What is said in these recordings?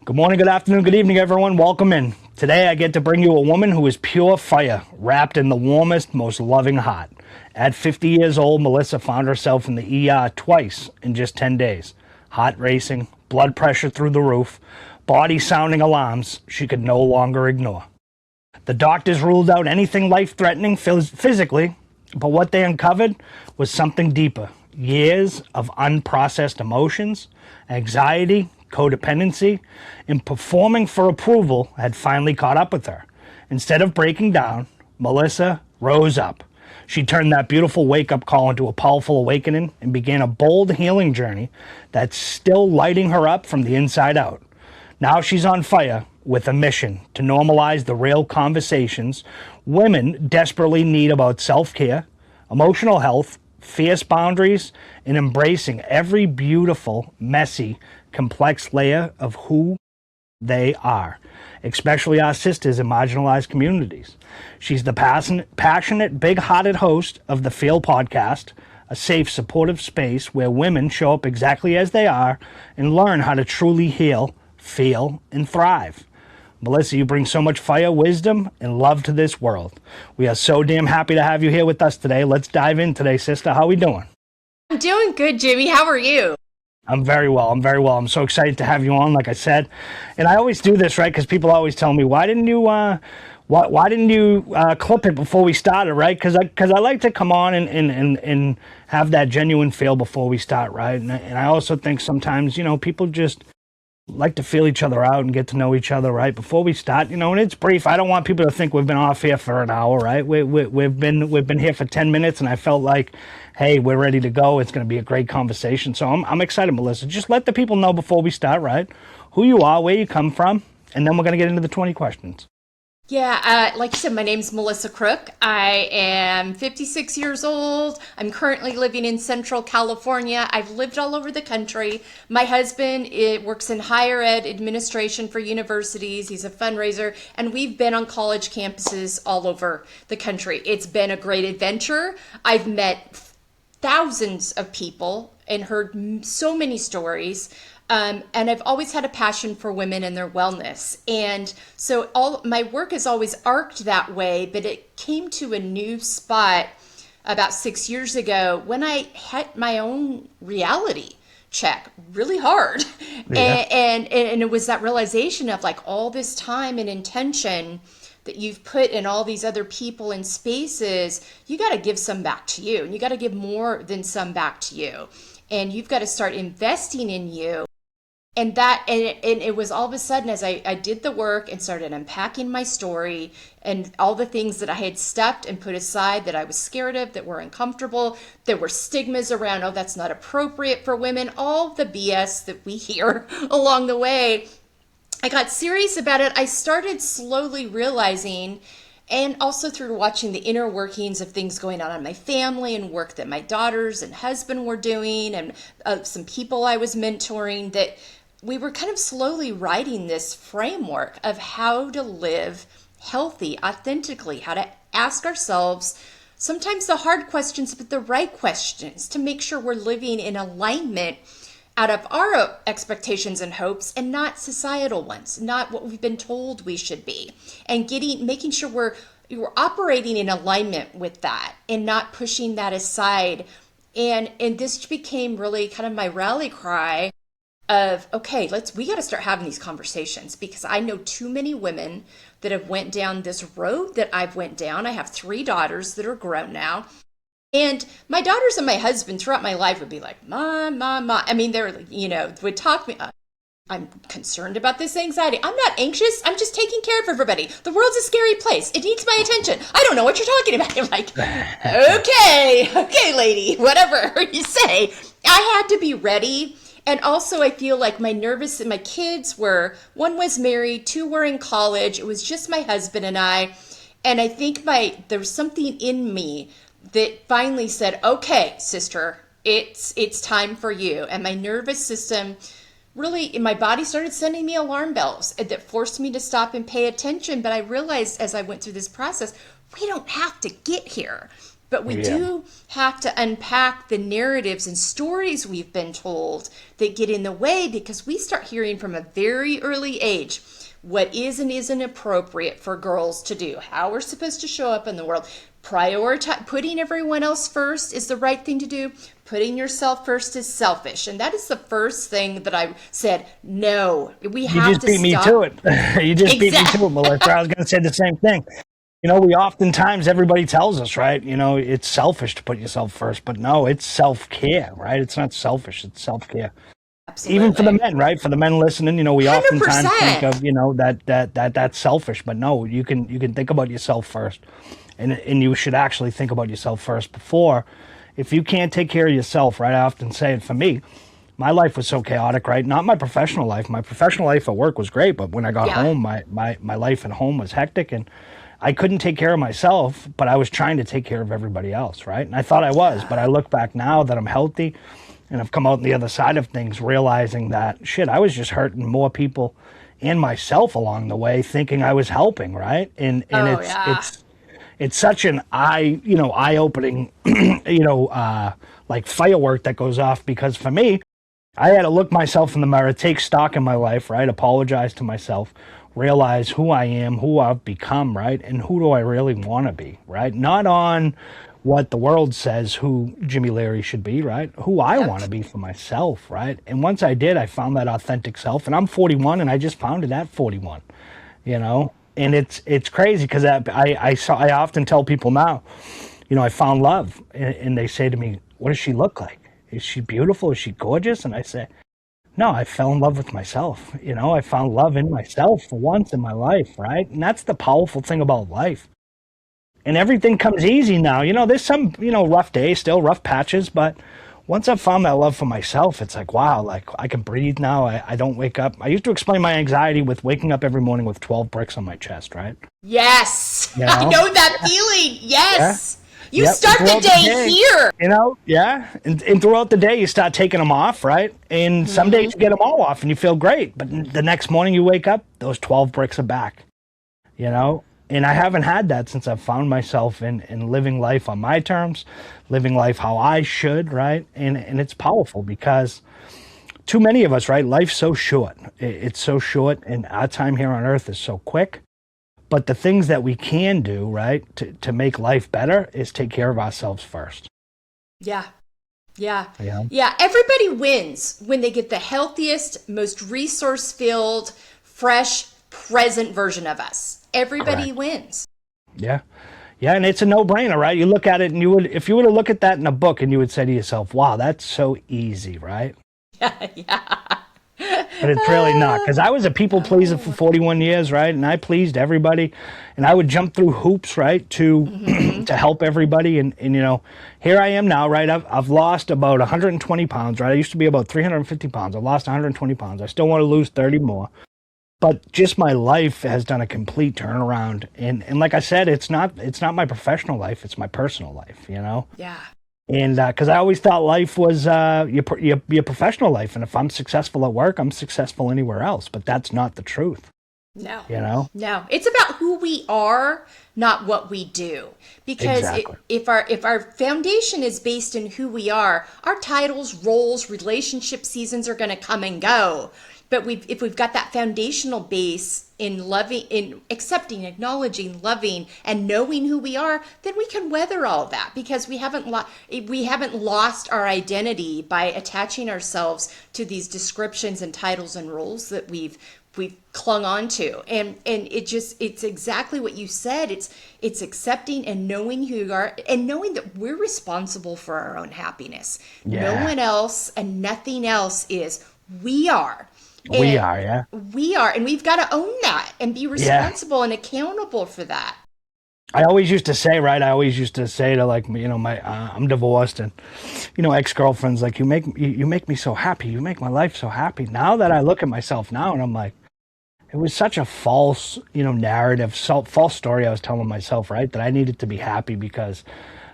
Good morning, good afternoon, good evening, everyone. Welcome in. Today I get to bring you a woman who is pure fire, wrapped in the warmest, most loving heart. At 50 years old, Melissa found herself in the ER twice in just 10 days. Heart racing, blood pressure through the roof, body sounding alarms she could no longer ignore. The doctors ruled out anything life-threatening physically, but what they uncovered was something deeper. Years of unprocessed emotions, anxiety, codependency, and performing for approval had finally caught up with her. Instead of breaking down, Melissa rose up. She turned that beautiful wake-up call into a powerful awakening and began a bold healing journey that's still lighting her up from the inside out. Now she's on fire with a mission to normalize the real conversations women desperately need about self-care, emotional health, fierce boundaries, and embracing every beautiful, messy, complex layer of who they are, especially our sisters in marginalized communities. She's the passionate, big-hearted host of the Feel podcast, a safe, supportive space where women show up exactly as they are and learn how to truly heal, feel, and thrive. Melissa, you bring so much fire, wisdom, and love to this world. We are so damn happy to have you here with us today. Let's dive in today, sister. How are we doing? I'm doing good, Jimmy. How are you? I'm very well. I'm so excited to have you on, like I said. And I always do this, right? Because people always tell me, why didn't you clip it before we started, right? Because I like to come on and have that genuine feel before we start, right? And I also think sometimes, people just like to feel each other out and get to know each other, right? Before we start, and it's brief. I don't want people to think we've been off here for an hour, right? We've been here for 10 minutes, and I felt like, hey, we're ready to go. It's going to be a great conversation. So I'm excited, Melissa. Just let the people know before we start, right? Who you are, where you come from, and then we're going to get into the 20 questions. Yeah, like you said, my name's Melissa Crook. I am 56 years old. I'm currently living in Central California. I've lived all over the country. My husband works in higher ed administration for universities. He's a fundraiser, and we've been on college campuses all over the country. It's been a great adventure. I've met thousands of people and heard so many stories. And I've always had a passion for women and their wellness. And so all my work has always arced that way, but it came to a new spot about 6 years ago when I had my own reality check really hard. Yeah. And it was that realization of like all this time and intention that you've put in all these other people and spaces, you got to give some back to you. And you got to give more than some back to you. And you've got to start investing in you. And it was all of a sudden as I did the work and started unpacking my story and all the things that I had stuffed and put aside that I was scared of, that were uncomfortable, there were stigmas around, oh, that's not appropriate for women, all the BS that we hear along the way. I got serious about it. I started slowly realizing, and also through watching the inner workings of things going on in my family and work that my daughters and husband were doing and some people I was mentoring, that we were kind of slowly writing this framework of how to live healthy, authentically, how to ask ourselves sometimes the hard questions, but the right questions to make sure we're living in alignment out of our expectations and hopes and not societal ones, not what we've been told we should be, and making sure we're operating in alignment with that and not pushing that aside. And this became really kind of my rally cry of, okay, we got to start having these conversations, because I know too many women that have went down this road that I've went down. I have 3 daughters that are grown now. And my daughters and my husband throughout my life would be like, Mom, Mom, Mom. I mean, they're, would talk to me. I'm concerned about this anxiety. I'm not anxious. I'm just taking care of everybody. The world's a scary place. It needs my attention. I don't know what you're talking about. I'm like, okay, lady, whatever you say. I had to be ready. And also I feel like my kids one was married, 2 were in college. It was just my husband and I. And I think there was something in me that finally said, okay, sister, it's time for you. And my nervous system really, my body started sending me alarm bells that forced me to stop and pay attention. But I realized as I went through this process, we don't have to get here. But we Yeah. do have to unpack the narratives and stories we've been told that get in the way, because we start hearing from a very early age what is and isn't appropriate for girls to do, how we're supposed to show up in the world. Prioritize, putting everyone else first is the right thing to do. Putting yourself first is selfish. And that is the first thing that I said, no, we You have just to beat me stop. to it. You just beat me to it, Melissa. I was going to say the same thing. We oftentimes, everybody tells us, right? It's selfish to put yourself first, but no, it's self-care, right? It's not selfish, it's self-care. Even for the Absolutely. men, right? For the men listening, we oftentimes think 100%. of, that's selfish, but no, you can think about yourself first. And you should actually think about yourself first before. If you can't take care of yourself, right? I often say it for me. My life was so chaotic, right? Not my professional life. My professional life at work was great, but when I got Yeah. home, my life at home was hectic, and I couldn't take care of myself, but I was trying to take care of everybody else, right? And I thought I was, but I look back now that I'm healthy and I've come out on the other side of things, realizing that shit, I was just hurting more people and myself along the way, thinking I was helping, right? And Oh, it's yeah. it's it's such an eye-opening, like firework that goes off, because for me, I had to look myself in the mirror, take stock in my life, right? Apologize to myself, realize who I am, who I've become, right? And who do I really want to be, right? Not on what the world says who Jimmy Leary should be, right? Who I Yep. want to be for myself, right? And once I did, I found that authentic self. And I'm 41, and I just found it at 41, you know? And it's crazy because I often tell people now, I found love, and they say to me, "What does she look like? Is she beautiful? Is she gorgeous?" And I say, "No, I fell in love with myself. I found love in myself for once in my life, right?" And that's the powerful thing about life. And everything comes easy now. There's some, rough days still, rough patches, but once I've found that love for myself, it's like, wow, like I can breathe now. I don't wake up. I used to explain my anxiety with waking up every morning with 12 bricks on my chest, right? Yes. You I know? know that feeling. Yeah. Yes. You Yep. start the Throughout day here. Yeah. And throughout the day, you start taking them off, right? And some days you get them all off and you feel great. But the next morning you wake up, those 12 bricks are back, you know? And I haven't had that since I've found myself in living life on my terms, living life how I should, right? And it's powerful because too many of us, right? Life's so short. It's so short, and our time here on earth is so quick. But the things that we can do, right, to make life better is take care of ourselves first. Yeah. Yeah. Yeah. Yeah. Everybody wins when they get the healthiest, most resource filled, fresh, present version of us. Everybody Correct. wins. Yeah. Yeah, and it's a no-brainer, right? You look at it and if you were to look at that in a book and you would say to yourself, wow, that's so easy, right? Yeah. Yeah. But it's really not, because I was a people pleaser for 41 years, right? And I pleased everybody, and I would jump through hoops, right, to to help everybody. And here I am now, right? I've lost about 120 pounds, right? I used to be about 350 pounds. I've lost 120 pounds. I still want to lose 30 more. But just my life has done a complete turnaround. And like I said, it's not my professional life, it's my personal life, Yeah. And because I always thought life was your professional life. And if I'm successful at work, I'm successful anywhere else. But that's not the truth, No. you know? No. It's about who we are, not what we do. Because Exactly. if our foundation is based in who we are, our titles, roles, relationship seasons are going to come and go. But if we've got that foundational base in loving, in accepting, acknowledging, loving, and knowing who we are, then we can weather all that, because we haven't lost our identity by attaching ourselves to these descriptions and titles and roles that we've clung on to. And it's exactly what you said. It's accepting and knowing who you are, and knowing that we're responsible for our own happiness. No Yeah. one else and nothing else is. We are. We And are, yeah. we are, and we've got to own that and be responsible and accountable for that. I always used to say, right? I always used to say to, like, my I'm divorced, and ex-girlfriends, like, you make me so happy. You make my life so happy. Now that I look at myself now, and I'm like, it was such a false, narrative, false story I was telling myself, right? That I needed to be happy because,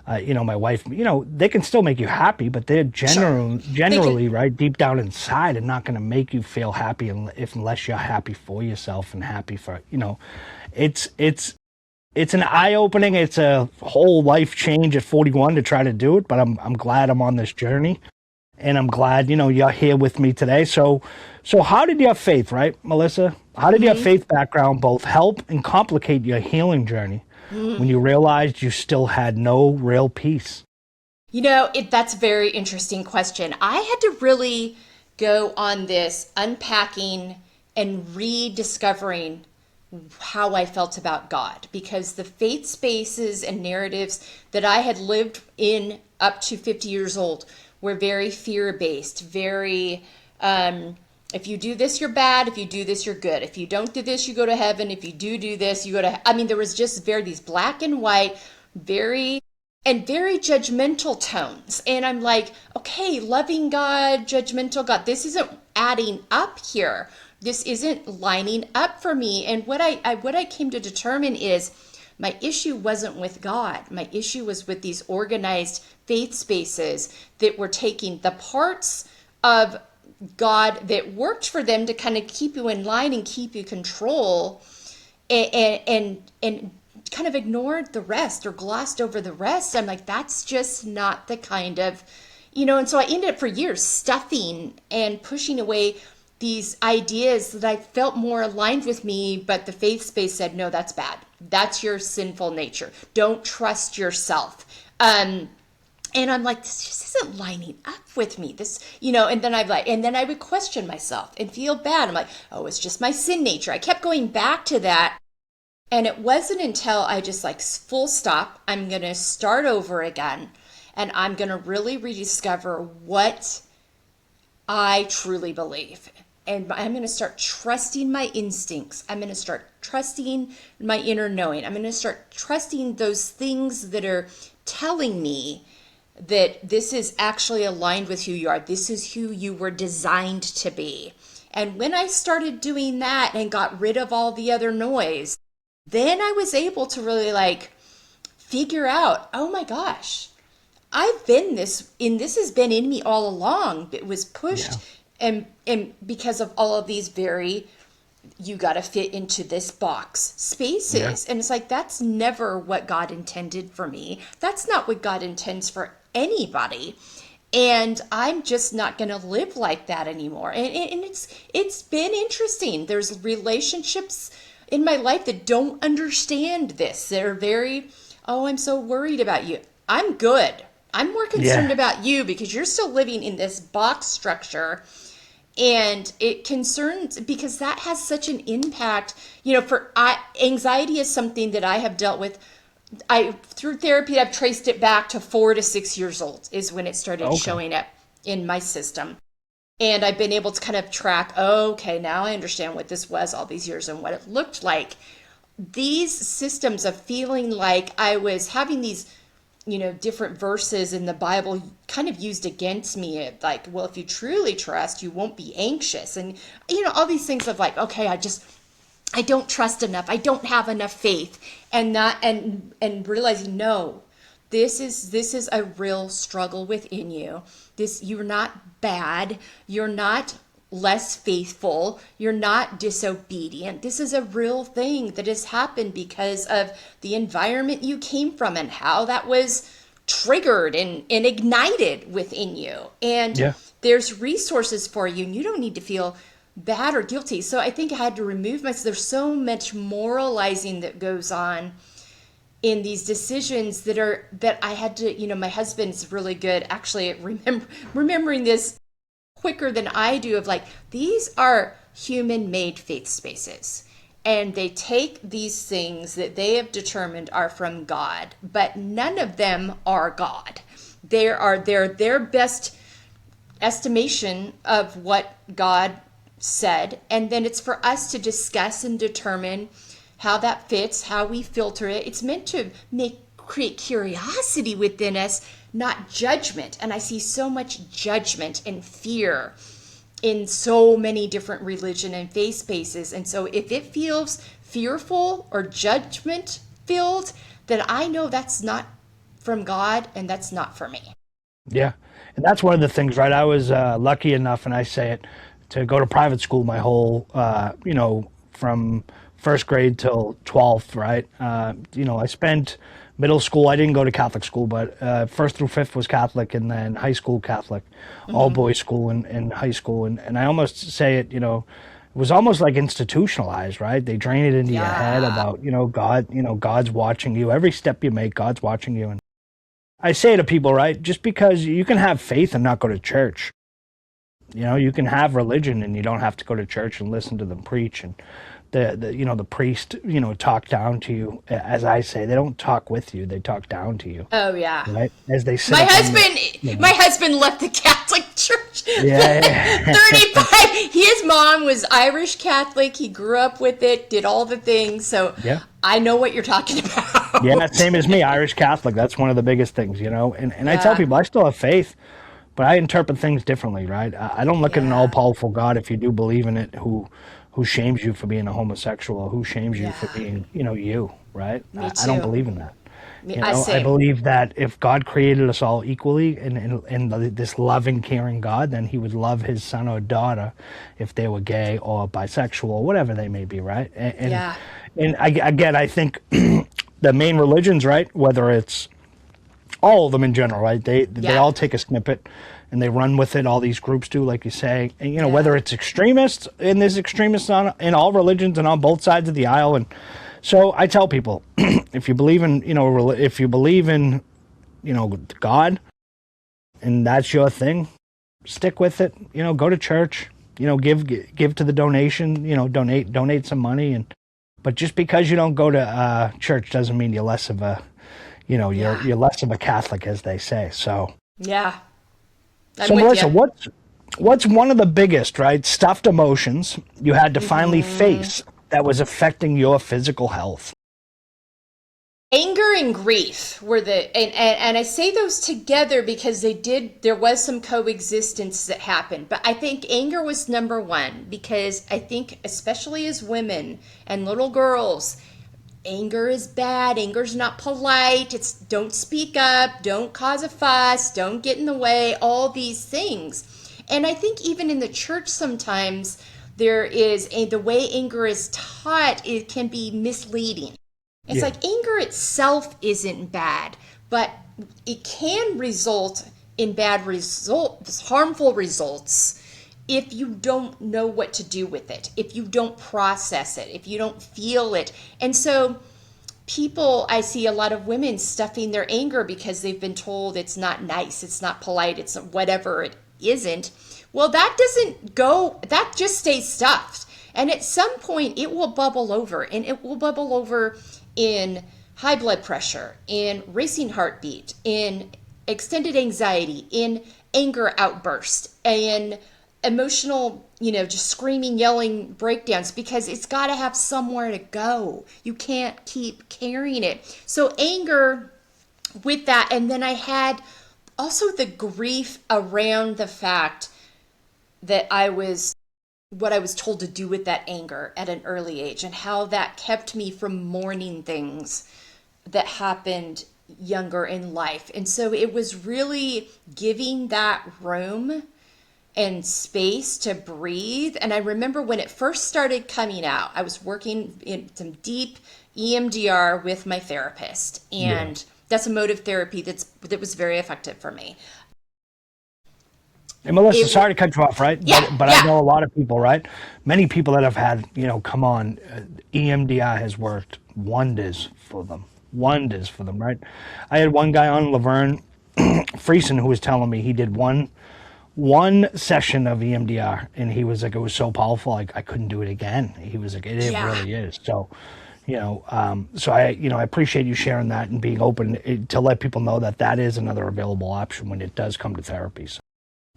my wife, they can still make you happy, but they're generally, right, deep down inside, and not going to make you feel happy unless you're happy for yourself and happy for, it's it's an eye-opening, it's a whole life change at 41 to try to do it, but I'm glad I'm on this journey. And I'm glad, you're here with me today. So how did your faith, right, Melissa? How did your faith background both help and complicate your healing journey when you realized you still had no real peace? That's a very interesting question. I had to really go on this unpacking and rediscovering how I felt about God, because the faith spaces and narratives that I had lived in up to 50 years old were very fear-based, very, if you do this, you're bad. If you do this, you're good. If you don't do this, you go to heaven. If you do this, you go to, there was just these black and white, very judgmental tones. And I'm like, okay, loving God, judgmental God, this isn't adding up here. This isn't lining up for me. And what I came to determine is my issue wasn't with God. My issue was with these organized faith spaces that were taking the parts of God that worked for them to kind of keep you in line and keep you control, and kind of ignored the rest or glossed over the rest. I'm like, that's just not the kind of, and so I ended up for years stuffing and pushing away these ideas that I felt more aligned with me, but the faith space said, no, that's bad. That's your sinful nature. Don't trust yourself. And I'm like, this just isn't lining up with me. And then I would question myself and feel bad. I'm like, oh, it's just my sin nature. I kept going back to that. And it wasn't until I just full stop, I'm going to start over again. And I'm going to really rediscover what I truly believe. And I'm going to start trusting my instincts. I'm going to start trusting my inner knowing. I'm going to start trusting those things that are telling me that this is actually aligned with who you are. This is who you were designed to be. And when I started doing that and got rid of all the other noise, then I was able to really figure out, oh my gosh, I've been this has been in me all along. It was pushed. Yeah. And because of all of these you got to fit into this box spaces. Yeah. And it's that's never what God intended for me. That's not what God intends for anybody. And I'm just not going to live like that anymore. And it's been interesting. There's relationships in my life that don't understand this. They're very, oh, I'm so worried about you. I'm good. I'm more concerned about you because you're still living in this box structure. And it concerns, because that has such an impact, anxiety is something that I have dealt with. Through therapy, I've traced it back to 4 to 6 years old is when it started showing up in my system. And I've been able to kind of track, okay, now I understand what this was all these years and what it looked like. These systems of feeling like I was having these different verses in the Bible kind of used against me. Well, if you truly trust, you won't be anxious. And, all these things of okay, I don't trust enough. I don't have enough faith. And realizing, no, this is a real struggle within you. You're not bad. You're not less faithful. You're not disobedient. This is a real thing that has happened because of the environment you came from and how that was triggered and ignited within you. And there's resources for you, and you don't need to feel bad or guilty. So I think I had to remove myself. There's so much moralizing that goes on in these decisions that I had to, my husband's really good actually at remembering this quicker than I do of these are human-made faith spaces, and they take these things that they have determined are from God, but none of them are God. They're their best estimation of what God said, and then it's for us to discuss and determine how that fits, how we filter it. It's meant to create curiosity within us, not judgment. And I see so much judgment and fear in so many different religion and faith spaces. And so if it feels fearful or judgment filled, then I know that's not from God and that's not for me. Yeah. And that's one of the things, right? I was lucky enough, and I say it, to go to private school my whole, from first grade till 12th, right? I spent middle school. I didn't go to Catholic school, but first through fifth was Catholic, and then high school Catholic, all boys school and high school. And I almost say it, it was almost like institutionalized, right? They drain it into your head Yeah. about, God, God's watching you. Every step you make, God's watching you. And I say to people, right, just because you can have faith and not go to church. You can have religion and you don't have to go to church and listen to them preach, and the priest talk down to you. As I say, they don't talk with you, they talk down to you, Oh yeah. right, as they sit My up on husband, my husband left the Catholic Church. yeah 35. His mom was Irish Catholic. He grew up with it, did all the things. So yeah I know what you're talking about. yeah same as me, Irish Catholic. That's one of the biggest things, and I tell Yeah. people I still have faith, but I interpret things differently, right? I don't look at an Yeah. all-powerful God, if you do believe in it, who shames you for being a homosexual, who shames you for Yeah. being, you, right? Me I don't too. believe in that. I I same. believe that if God created us all equally and this loving, caring God, then he would love his son or daughter if they were gay or bisexual or whatever they may be, right? Yeah. Again, I think the main religions, right, whether it's all of them in general, right? They Yeah. all take a snippet and they run with it. All these groups do, like you say, and Yeah. whether it's extremists, and there's extremists in all religions and on both sides of the aisle. And so I tell people, if you believe in if you believe in God and that's your thing, stick with it. Go to church. Give to the donation. Donate some money. And but just because you don't go to church doesn't mean you're less of a Yeah. you're less of a Catholic, as they say. So Yeah. I'm so with you. Melissa, what's one of the biggest, right, stuffed emotions you had to finally face that was affecting your physical health? Anger and grief were and I say those together because there was some coexistence that happened, but I think anger was number one because I think especially as women and little girls, anger is bad. Anger's not polite. It's don't speak up, don't cause a fuss, don't get in the way, all these things. And I think even in the church sometimes the way anger is taught, it can be misleading. It's Yeah. like anger itself isn't bad, but it can result in bad results, harmful results, if you don't know what to do with it, if you don't process it, if you don't feel it. And so I see a lot of women stuffing their anger because they've been told it's not nice, it's not polite, it's whatever it isn't. Well, that just stays stuffed. And at some point, it will bubble over, and it will bubble over in high blood pressure, in racing heartbeat, in extended anxiety, in anger outburst, in emotional, just screaming, yelling breakdowns because it's got to have somewhere to go. You can't keep carrying it. So, anger with that. And then I had also the grief around the fact that what I was told to do with that anger at an early age and how that kept me from mourning things that happened younger in life. And so it was really giving that room and space to breathe. And I remember when it first started coming out, I was working in some deep EMDR with my therapist. Yeah. And that's emotive therapy that was very effective for me. And Melissa, It, sorry to cut you off, right? yeah, But I yeah. know a lot of people, right? Many people that have had, come on, EMDR has worked wonders for them. Wonders for them, right? I had one guy on, Laverne Friesen, who was telling me he did one session of EMDR, and he was like, it was so powerful, like I couldn't do it again. He was like, it Yeah. really is. So, so I appreciate you sharing that and being open to let people know that is another available option when it does come to therapy. So.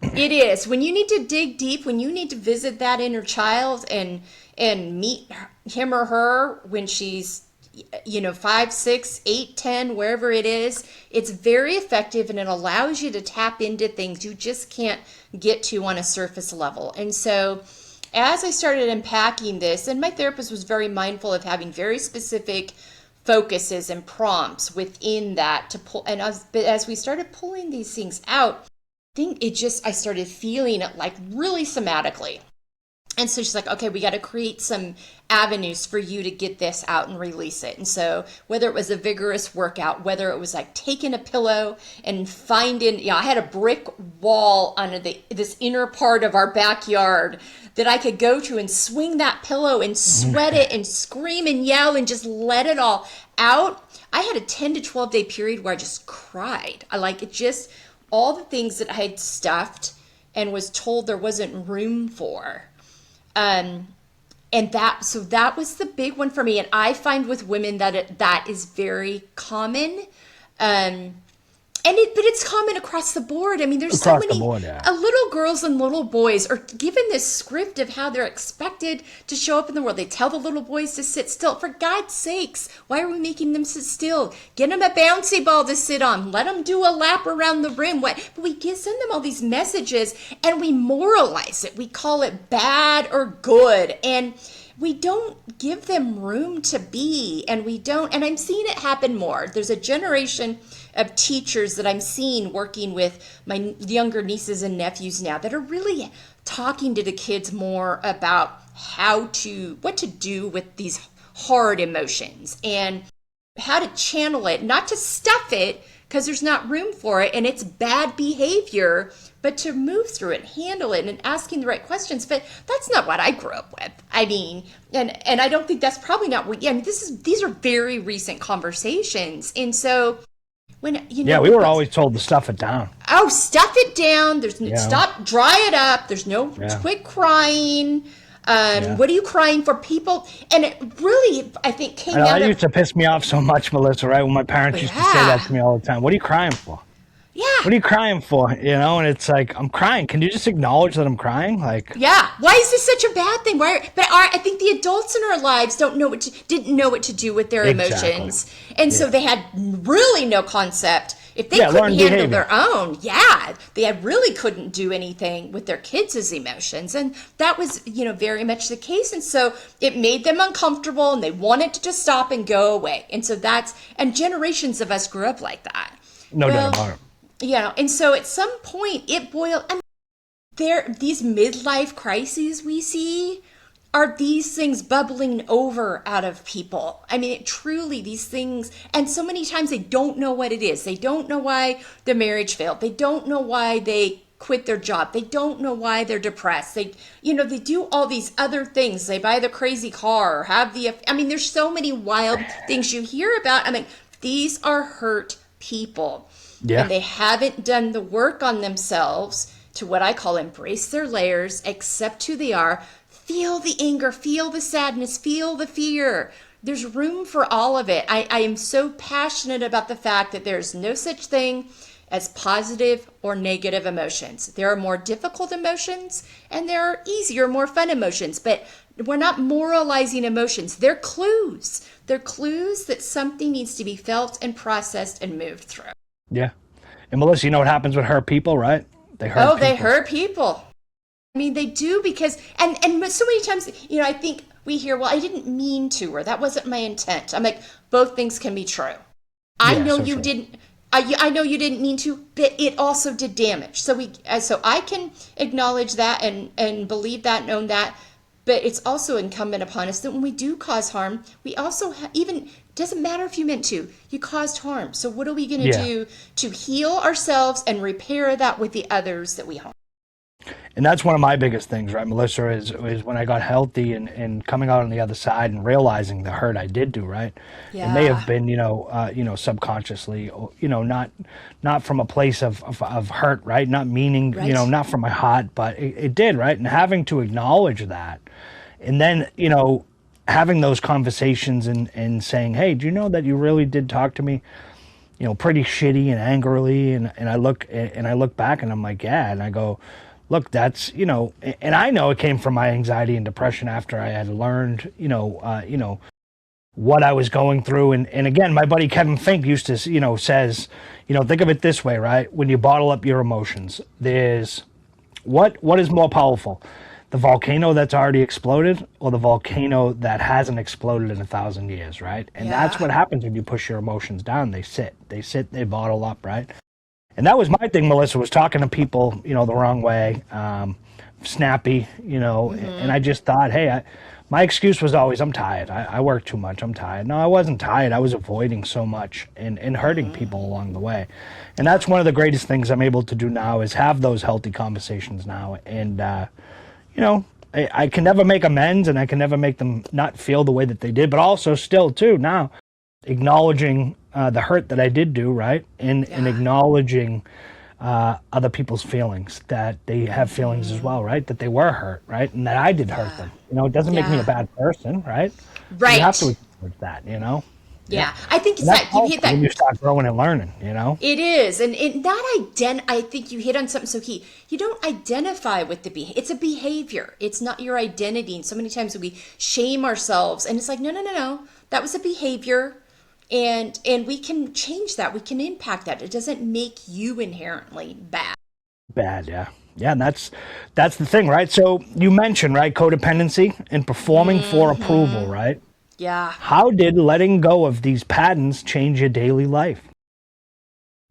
It is. When you need to dig deep, when you need to visit that inner child and meet him or her when she's 5, 6, 8, 10, wherever it is, it's very effective and it allows you to tap into things you just can't get to on a surface level. And so as I started unpacking this, and my therapist was very mindful of having very specific focuses and prompts within that to pull, and as we started pulling these things out, I started feeling it like really somatically. And so she's like, okay, we got to create some avenues for you to get this out and release it. And so whether it was a vigorous workout, whether it was like taking a pillow and finding, I had a brick wall on this inner part of our backyard that I could go to and swing that pillow and sweat it and scream and yell and just let it all out. I had a 10 to 12 day period where I just cried. All the things that I had stuffed and was told there wasn't room for. And that was the big one for me. And I find with women that is very common. But it's common across the board. I mean, there's so many little girls and little boys are given this script of how they're expected to show up in the world. They tell the little boys to sit still. For God's sakes, why are we making them sit still? Get them a bouncy ball to sit on. Let them do a lap around the rim. But we send them all these messages and we moralize it. We call it bad or good. And we don't give them room to be. And I'm seeing it happen more. There's a generation of teachers that I'm seeing working with my younger nieces and nephews now that are really talking to the kids more about what to do with these hard emotions and how to channel it, not to stuff it because there's not room for it and it's bad behavior, but to move through it, handle it, and asking the right questions. But that's not what I grew up with. I mean, and I don't think that's probably not what. These are very recent conversations, and so. We were always told to stuff it down. Oh, stuff it down. Stop, dry it up. There's no quit crying. What are you crying for? People, and it really, I think, came out of. That used to piss me off so much, Melissa. Right when my parents used to say that to me all the time. What are you crying for? Yeah. What are you crying for? And it's like, I'm crying. Can you just acknowledge that I'm crying? Like, yeah. Why is this such a bad thing? I think the adults in our lives didn't know what to do with their emotions, and so they had really no concept. If they couldn't handle their own, they really couldn't do anything with their kids' emotions, and that was very much the case. And so it made them uncomfortable, and they wanted to just stop and go away. And so and generations of us grew up like that. No doubt about it. And so at some point it boiled. I mean, these midlife crises we see are these things bubbling over out of people. I mean, truly these things, and so many times they don't know what it is. They don't know why their marriage failed. They don't know why they quit their job. They don't know why they're depressed. They do all these other things. They buy the crazy car or there's so many wild things you hear about. I mean, these are hurt people. Yeah. And they haven't done the work on themselves to what I call embrace their layers, accept who they are, feel the anger, feel the sadness, feel the fear. There's room for all of it. I am so passionate about the fact that there's no such thing as positive or negative emotions. There are more difficult emotions and there are easier, more fun emotions, but we're not moralizing emotions. They're clues. They're clues that something needs to be felt and processed and moved through. Yeah. And Melissa, you know what happens with hurt people, right? They hurt people. I mean, they do because, and so many times, I think we hear, well, I didn't mean to, or that wasn't my intent. I'm like, both things can be true. I know you didn't mean to, but it also did damage. So I can acknowledge that and believe that and own that. But it's also incumbent upon us that when we do cause harm, we also doesn't matter if you meant to, you caused harm. So what are we going to do to heal ourselves and repair that with the others that we harm? And that's one of my biggest things, right, Melissa, is when I got healthy and coming out on the other side and realizing the hurt I did do, right? Yeah. It may have been, subconsciously, not from a place of hurt, right? Not meaning, right. Not from my heart, but it did, right? And having to acknowledge that. And then, having those conversations and saying, hey, do you know that you really did talk to me, pretty shitty and angrily? And I look back and I'm like, yeah. And I go, look, that's, and I know it came from my anxiety and depression after I had learned, what I was going through. And again, my buddy Kevin Fink used to, says, think of it this way, right? When you bottle up your emotions, there's what is more powerful? The volcano that's already exploded or the volcano that hasn't exploded in 1,000 years, right? And that's what happens when you push your emotions down. They sit, they bottle up, right? And that was my thing, Melissa, was talking to people, the wrong way, snappy, and I just thought, hey, my excuse was always, I'm tired. I work too much. I'm tired. No, I wasn't tired. I was avoiding so much and hurting people along the way. And that's one of the greatest things I'm able to do now is have those healthy conversations now. And, I can never make amends and I can never make them not feel the way that they did, but also still too now acknowledging the hurt that I did do, right? And acknowledging other people's feelings, that they have feelings as well, right? That they were hurt, right? And that I did hurt them. It doesn't make me a bad person, right? Right. You have to acknowledge that, Yeah, I think it's that you hit that. When you start growing and learning, It is, and I think you hit on something so key. You don't identify with the behavior. It's a behavior. It's not your identity. And so many times we shame ourselves, and it's like, no. That was a behavior, and we can change that. We can impact that. It doesn't make you inherently bad. Bad, yeah. Yeah, and that's the thing, right? So you mentioned, right, codependency and performing for approval, right? Yeah. How did letting go of these patterns change your daily life?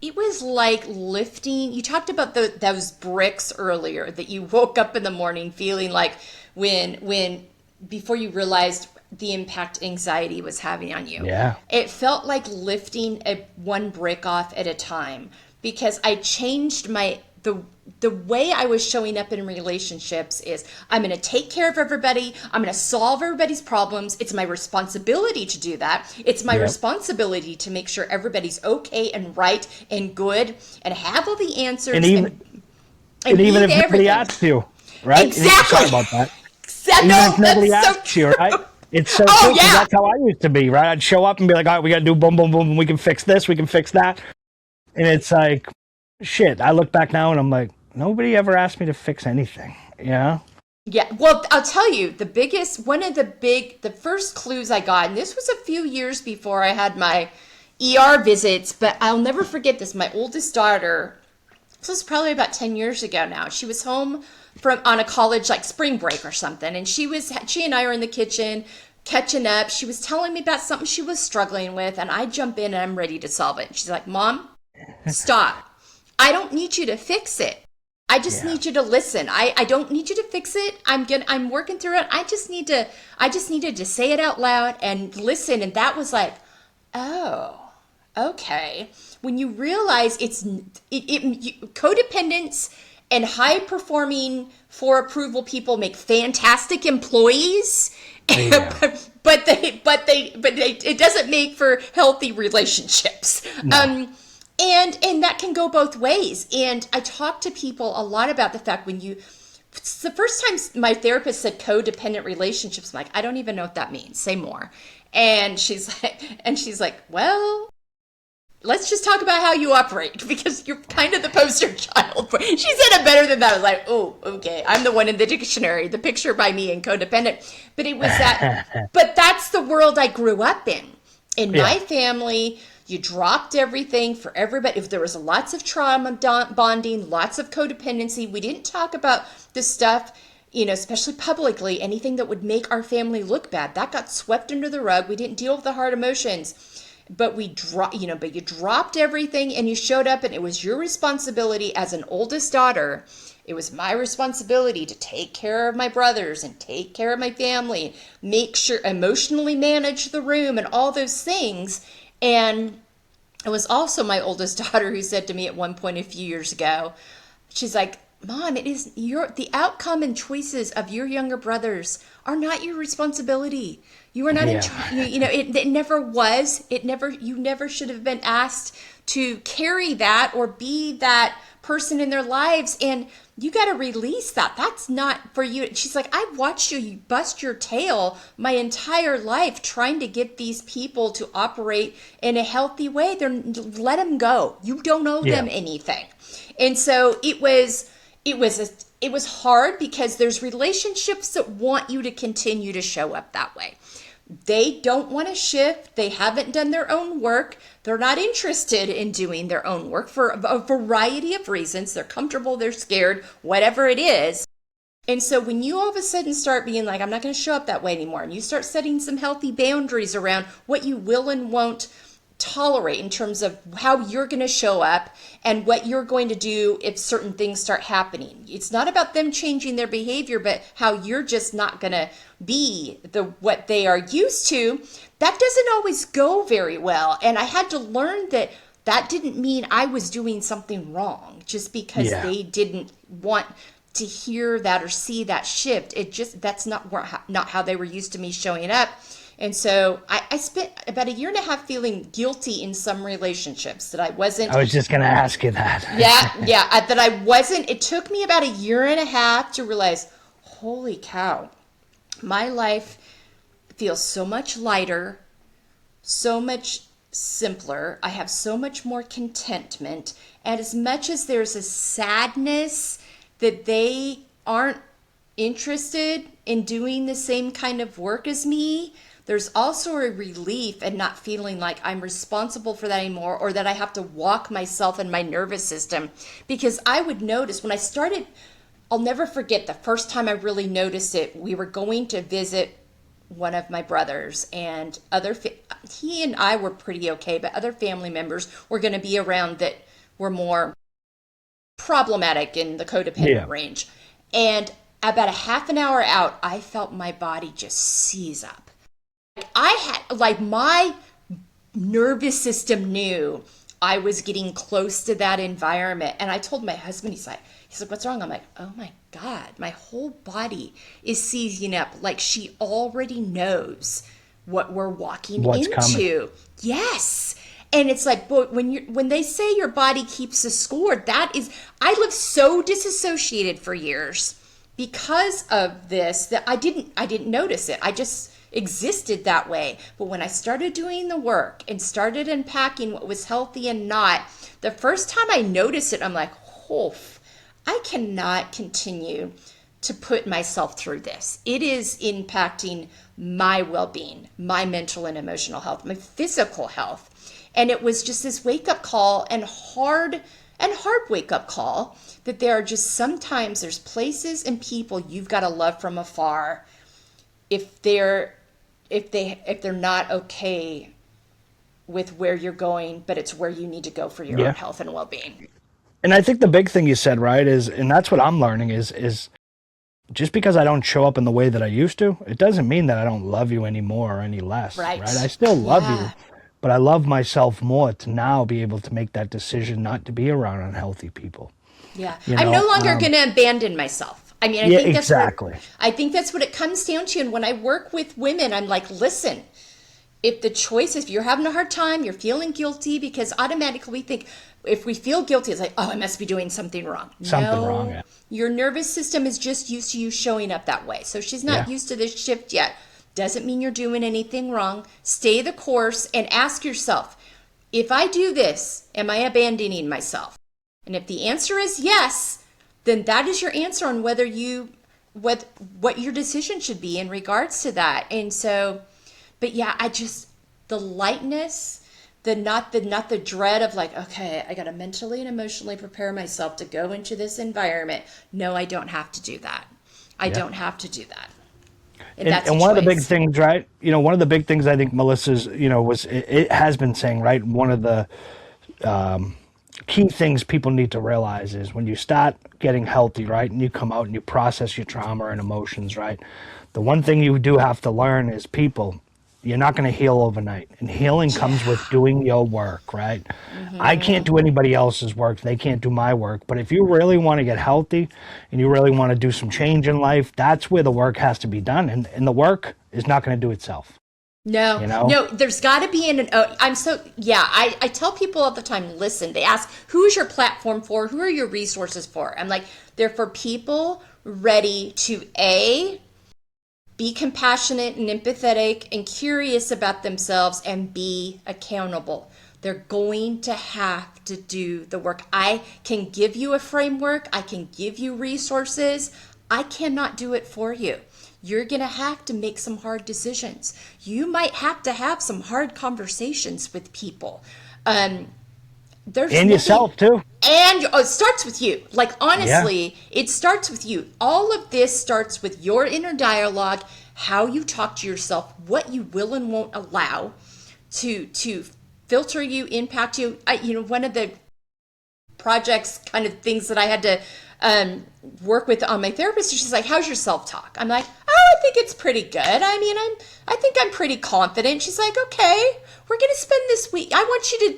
It was like lifting. You talked about those bricks earlier that you woke up in the morning feeling like when before you realized the impact anxiety was having on you. Yeah. It felt like lifting one brick off at a time, because I changed the way I was showing up in relationships is I'm going to take care of everybody. I'm going to solve everybody's problems. It's my responsibility to do that. It's my responsibility to make sure everybody's okay and right and good and have all the answers. And even if nobody asks you, right? Exactly. Sorry about that. Even if nobody asks you, right? It's so cool, 'cause that's how I used to be, right? I'd show up and be like, all right, we got to do boom, boom, boom. We can fix this. We can fix that. And it's like, shit. I look back now and I'm like, nobody ever asked me to fix anything, Yeah, well, I'll tell you, the first clues I got, and this was a few years before I had my ER visits, but I'll never forget this. My oldest daughter, this was probably about 10 years ago now. She was home on a college, like spring break or something, and she and I were in the kitchen catching up. She was telling me about something she was struggling with, and I jump in and I'm ready to solve it. And she's like, Mom, stop. I don't need you to fix it. I just need you to listen. I don't need you to fix it. I'm working through it. I just needed to say it out loud and listen. And that was like, oh, okay. When you realize codependence and high performing for approval people make fantastic employees, but it doesn't make for healthy relationships. No. And that can go both ways. And I talk to people a lot about the fact it's the first time my therapist said codependent relationships, I'm like, I don't even know what that means. Say more. And she's like, well, let's just talk about how you operate, because you're kind of the poster child. She said it better than that. I was like, oh, okay. I'm the one in the dictionary, the picture by me in codependent. But it was that, but that's the world I grew up in. In my family, you dropped everything for everybody. If there was lots of trauma bonding, lots of codependency, we didn't talk about this stuff, especially publicly, anything that would make our family look bad. That got swept under the rug. We didn't deal with the hard emotions, but you dropped everything and you showed up, and it was your responsibility as an oldest daughter. It was my responsibility to take care of my brothers and take care of my family, make sure emotionally manage the room and all those things. And it was also my oldest daughter who said to me at one point a few years ago, she's like, Mom, it is the outcome and choices of your younger brothers are not your responsibility. You are not it never was. You never should have been asked to carry that or be that person in their lives. And you got to release that. That's not for you. She's like, I've watched you bust your tail my entire life trying to get these people to operate in a healthy way. Let them go. You don't owe them anything. And so it was hard, because there's relationships that want you to continue to show up that way. They don't want to shift. They haven't done their own work. They're not interested in doing their own work for a variety of reasons. They're comfortable, they're scared, whatever it is. And so when you all of a sudden start being like, I'm not going to show up that way anymore, and you start setting some healthy boundaries around what you will and won't tolerate in terms of how you're going to show up and what you're going to do if certain things start happening. It's not about them changing their behavior, but how you're just not going to be what they are used to. That doesn't always go very well. And I had to learn that that didn't mean I was doing something wrong just because they didn't want to hear that or see that shift. That's not how they were used to me showing up. And so I spent about a year and a half feeling guilty in some relationships that I wasn't. I was just going to ask you that. That I wasn't. It took me about a year and a half to realize, holy cow, my life feels so much lighter, so much simpler. I have so much more contentment. And as much as there's a sadness that they aren't interested in doing the same kind of work as me, there's also a relief and not feeling like I'm responsible for that anymore, or that I have to walk myself and my nervous system. Because I would notice when I started, I'll never forget the first time I really noticed it. We were going to visit one of my brothers, and he and I were pretty okay, but other family members were going to be around that were more problematic in the codependent range. And about a half an hour out, I felt my body just seize up. I had, like, my nervous system knew I was getting close to that environment. And I told my husband, he's like, what's wrong? I'm like, oh my God, my whole body is seizing up. Like, she already knows what we're walking into. Coming. Yes. And it's like, boy, when they say your body keeps a score, that is, I lived so disassociated for years because of this that I didn't notice it. I just existed that way. But when I started doing the work and started unpacking what was healthy and not, the first time I noticed it, I'm like, oh, I cannot continue to put myself through this. It is impacting my well-being, my mental and emotional health, my physical health. And it was just this wake-up call, and hard wake-up call, that there are just sometimes there's places and people you've got to love from afar if they're not okay with where you're going, but it's where you need to go for your own health and well-being. And I think the big thing you said, right, and that's what I'm learning is just because I don't show up in the way that I used to, it doesn't mean that I don't love you anymore or any less. Right? I still love you, but I love myself more to now be able to make that decision not to be around unhealthy people. Yeah. I'm no longer going to abandon myself. I mean, I think that's what it comes down to. And when I work with women, I'm like, listen, if you're having a hard time, you're feeling guilty, because automatically we think, if we feel guilty, it's like, oh, I must be doing something wrong. Wrong, yeah. Your nervous system is just used to you showing up that way. So she's not used to this shift yet. Doesn't mean you're doing anything wrong. Stay the course and ask yourself, if I do this, am I abandoning myself? And if the answer is yes, then that is your answer on what your decision should be in regards to that. And so, but yeah, the lightness, not the dread of like, okay, I got to mentally and emotionally prepare myself to go into this environment. No, I don't have to do that. I don't have to do that. And one of the big things, right? One of the big things I think Melissa's, it has been saying, right? One of the key things people need to realize is when you start getting healthy, right? And you come out and you process your trauma and emotions, right? The one thing you do have to learn is you're not going to heal overnight. And healing comes with doing your work, right? Mm-hmm. I can't do anybody else's work. They can't do my work. But if you really want to get healthy and you really want to do some change in life, that's where the work has to be done. And the work is not going to do itself. No, there's got to be I tell people all the time, listen, they ask, who's your platform for? Who are your resources for? I'm like, they're for people ready to be compassionate and empathetic and curious about themselves and be accountable. They're going to have to do the work. I can give you a framework. I can give you resources. I cannot do it for you. You're going to have to make some hard decisions. You might have to have some hard conversations with people. Yourself too. And it starts with you. Like, honestly, it starts with you. All of this starts with your inner dialogue, how you talk to yourself, what you will and won't allow to filter you, impact you. One of the projects kind of things that I had to work with on my therapist, she's like, how's your self-talk? I'm like, oh, I think it's pretty good. I think I'm pretty confident. She's like, okay, we're going to spend this week. I want you to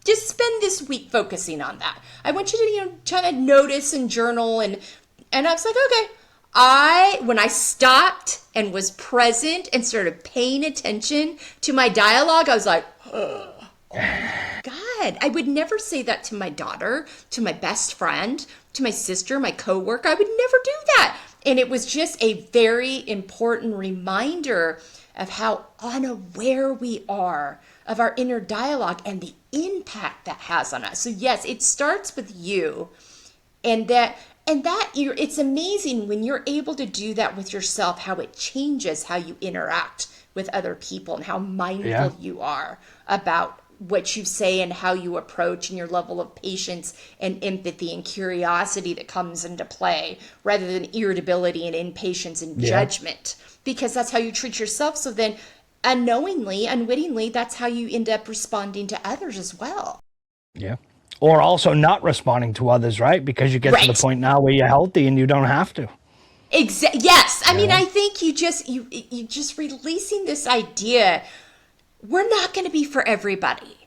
just spend this week focusing on that. I want you to, try to notice and journal. And I was like, okay. When I stopped and was present and started paying attention to my dialogue, I was like, oh God, I would never say that to my daughter, to my best friend, to my sister, my coworker. I would never do that. And it was just a very important reminder of how unaware we are of our inner dialogue and the impact that has on us. So yes, it starts with you, and it's amazing when you're able to do that with yourself, how it changes how you interact with other people and how mindful you are about what you say and how you approach, and your level of patience and empathy and curiosity that comes into play, rather than irritability and impatience and judgment, because that's how you treat yourself. So then unknowingly, unwittingly, that's how you end up responding to others as well. Yeah. Or also not responding to others, right? Because you get to the point now where you're healthy and you don't have to. Yes. I mean, I think you just releasing this idea, we're not going to be for everybody.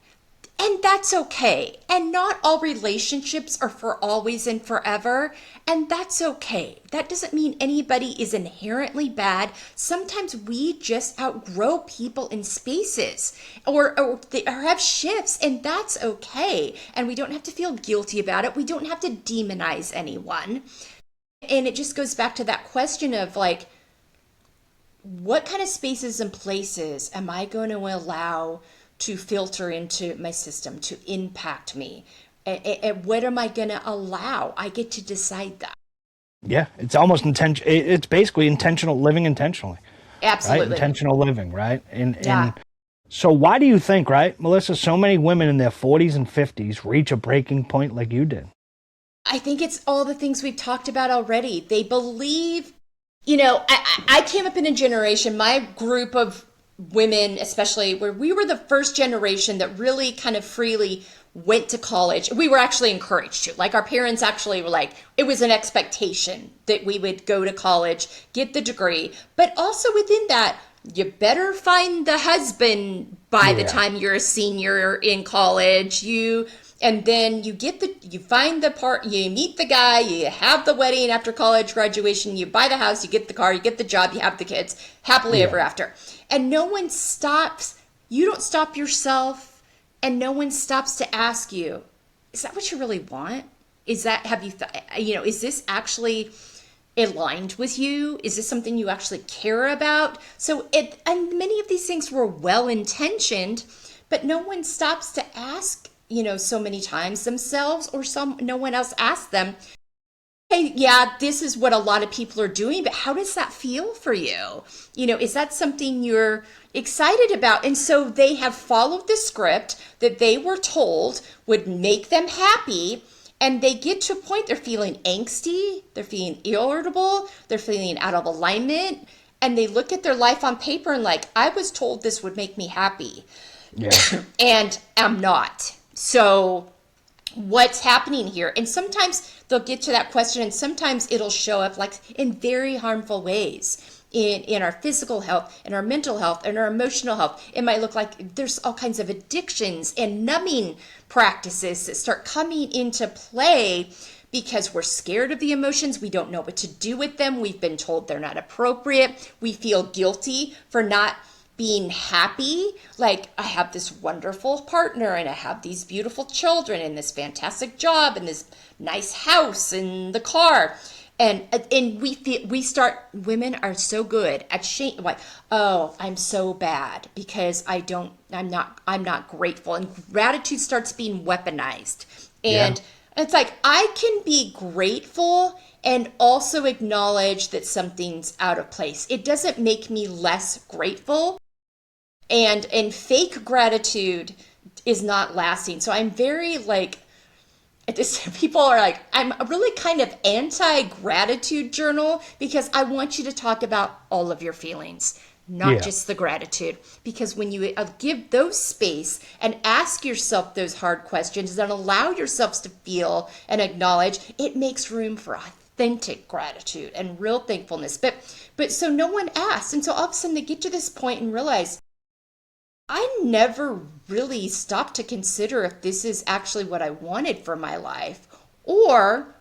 And that's okay. And not all relationships are for always and forever. And that's okay. That doesn't mean anybody is inherently bad. Sometimes we just outgrow people in spaces or have shifts, and that's okay. And we don't have to feel guilty about it. We don't have to demonize anyone. And it just goes back to that question of like, what kind of spaces and places am I going to allow to filter into my system, to impact me? And what am I going to allow? I get to decide that. Yeah, it's almost it's basically intentional living intentionally. Absolutely. Right? Intentional living, right? And so why do you think, right, Melissa, so many women in their 40s and 50s reach a breaking point like you did? I think it's all the things we've talked about already. They believe, I came up in a generation, my group of women especially, where we were the first generation that really kind of freely went to college. We were actually encouraged to. Like, our parents actually were like, it was an expectation that we would go to college, get the degree. But also within that, you better find the husband by the time you're a senior in college. And then you find the part, you meet the guy, you have the wedding after college graduation, you buy the house, you get the car, you get the job, you have the kids, happily ever after. And no one stops, you don't stop yourself, and no one stops to ask you, is that what you really want? Is that, is this actually aligned with you? Is this something you actually care about? And many of these things were well-intentioned, but no one stops to ask, so many times themselves, or no one else asks them, hey, this is what a lot of people are doing, but how does that feel for you? Is that something you're excited about? And so they have followed the script that they were told would make them happy. And they get to a point, they're feeling angsty, they're feeling irritable, they're feeling out of alignment. And they look at their life on paper and like, I was told this would make me happy. Yeah. And I'm not. So what's happening here? And sometimes they'll get to that question, and sometimes it'll show up like in very harmful ways in our physical health, in our mental health, in our emotional health. It might look like there's all kinds of addictions and numbing practices that start coming into play because we're scared of the emotions. We don't know what to do with them. We've been told they're not appropriate. We feel guilty for not being happy. Like, I have this wonderful partner, and I have these beautiful children, and this fantastic job, and this nice house, and the car. And women are so good at shame. Like, oh, I'm so bad because I'm not grateful. And gratitude starts being weaponized. And it's like, I can be grateful and also acknowledge that something's out of place. It doesn't make me less grateful. And fake gratitude is not lasting. So I'm very people are like, I'm really kind of anti-gratitude journal, because I want you to talk about all of your feelings. not Yeah. just the gratitude. Because when you give those space and ask yourself those hard questions and allow yourselves to feel and acknowledge, it makes room for authentic gratitude and real thankfulness. But so no one asked. And so all of a sudden they get to this point and realize, I never really stopped to consider if this is actually what I wanted for my life, or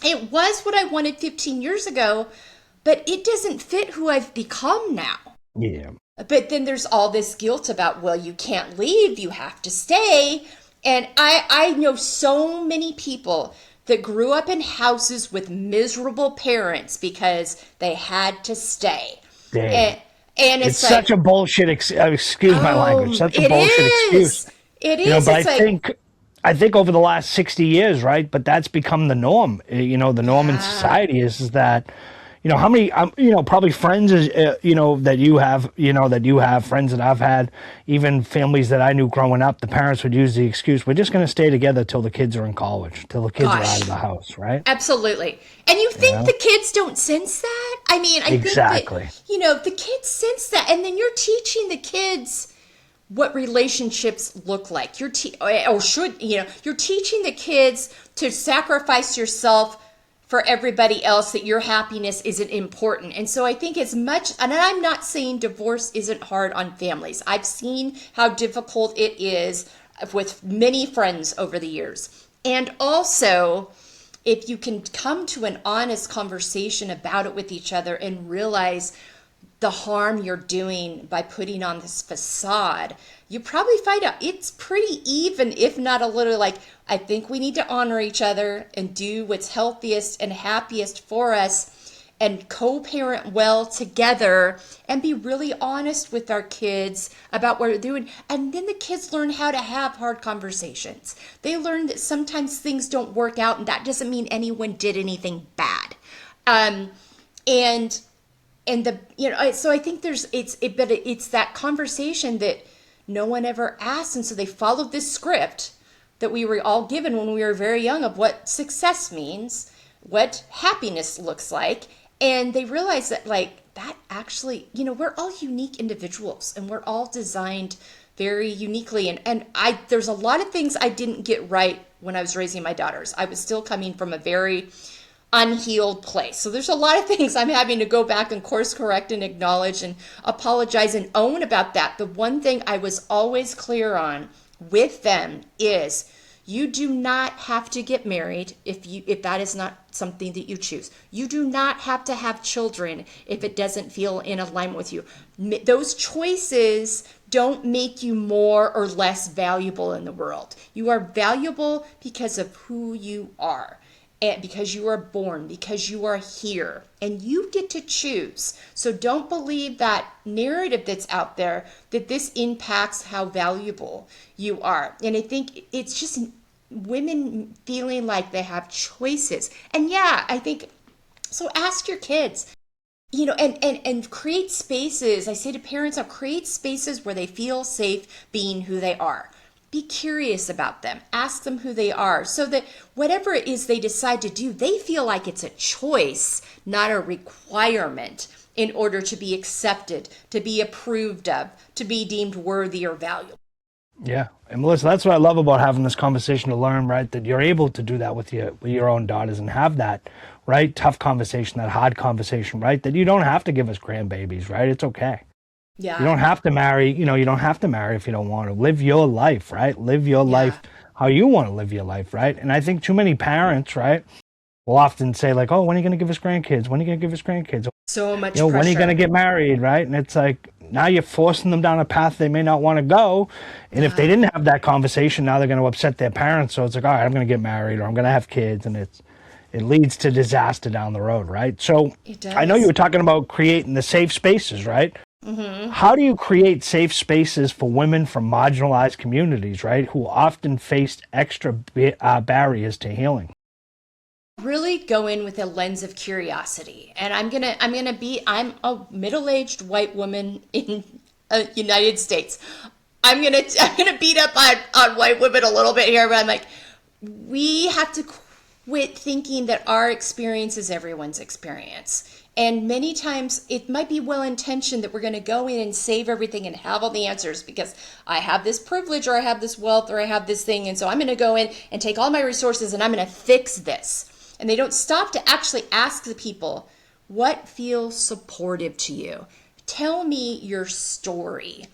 it was what I wanted 15 years ago, but it doesn't fit who I've become now. Yeah. But then there's all this guilt about, well, you can't leave, you have to stay. And I know so many people that grew up in houses with miserable parents because they had to stay. Damn. And It's it's like, such a bullshit, excuse my language, such a it bullshit excuse. is. It You know, is. but It's like, I think over the last 60 years, right? But that's become the norm. The norm in yeah, society is that, how many, probably friends, that you have, friends that I've had, even families that I knew growing up, the parents would use the excuse, we're just going to stay together till the kids are in college, till the kids are out of gosh. the house, right? Absolutely. And you You think know? the kids don't sense that? I mean, I think that, Exactly. the kids sense that. And then you're teaching the kids what relationships look like. You're teaching the kids to sacrifice yourself for everybody else, that your happiness isn't important. And so I think as much, and I'm not saying divorce isn't hard on families. I've seen how difficult it is with many friends over the years. And also, if you can come to an honest conversation about it with each other and realize the harm you're doing by putting on this facade, you probably find out it's pretty even, if not a little like, I think we need to honor each other and do what's healthiest and happiest for us and co-parent well together and be really honest with our kids about what we're doing. And then the kids learn how to have hard conversations. They learn that sometimes things don't work out, and that doesn't mean anyone did anything bad. Um, and so I think but it's that conversation that no one ever asked, and so they followed this script that we were all given when we were very young of what success means, what happiness looks like, and they realized that that actually, we're all unique individuals and we're all designed very uniquely, and there's a lot of things I didn't get right when I was raising my daughters. I was still coming from a very unhealed place. So there's a lot of things I'm having to go back and course correct and acknowledge and apologize and own about that. The one thing I was always clear on with them is, you do not have to get married if that is not something that you choose. You do not have to have children if it doesn't feel in alignment with you. Those choices don't make you more or less valuable in the world. You are valuable because of who you are. And because you are born, because you are here, and you get to choose. So don't believe that narrative that's out there that this impacts how valuable you are. And I think it's just women feeling like they have choices. And yeah, I think so. Ask your kids, and create spaces. I say to parents, create spaces where they feel safe being who they are. Be curious about them. Ask them who they are, so that whatever it is they decide to do, they feel like it's a choice, not a requirement, in order to be accepted, to be approved of, to be deemed worthy or valuable. Yeah. And Melissa, that's what I love about having this conversation, to learn, right, that you're able to do that with your own daughters and have that, right, tough conversation, that hard conversation, right, that you don't have to give us grandbabies, right? It's okay. Yeah. You don't have to marry, you don't have to marry if you don't want to. Live your life, right? Live your life how you want to live your life, right? And I think too many parents, right, will often say like, oh, when are you going to give us grandkids? When are you going to give us grandkids? So much pressure. When are you going to get married, right? And it's like, now you're forcing them down a path they may not want to go. And if they didn't have that conversation, now they're going to upset their parents. So it's like, all right, I'm going to get married, or I'm going to have kids. And it leads to disaster down the road, right? So I know you were talking about creating the safe spaces, right? Mm-hmm. How do you create safe spaces for women from marginalized communities, right, who often face extra barriers to healing? Really go in with a lens of curiosity, and I'm a middle-aged white woman in the United States. I'm gonna beat up on white women a little bit here, but I'm like, we have to quit thinking that our experience is everyone's experience. And many times it might be well intentioned that we're going to go in and save everything and have all the answers because I have this privilege or I have this wealth or I have this thing. And so I'm going to go in and take all my resources and I'm going to fix this. And they don't stop to actually ask the people, what feels supportive to you? Tell me your story.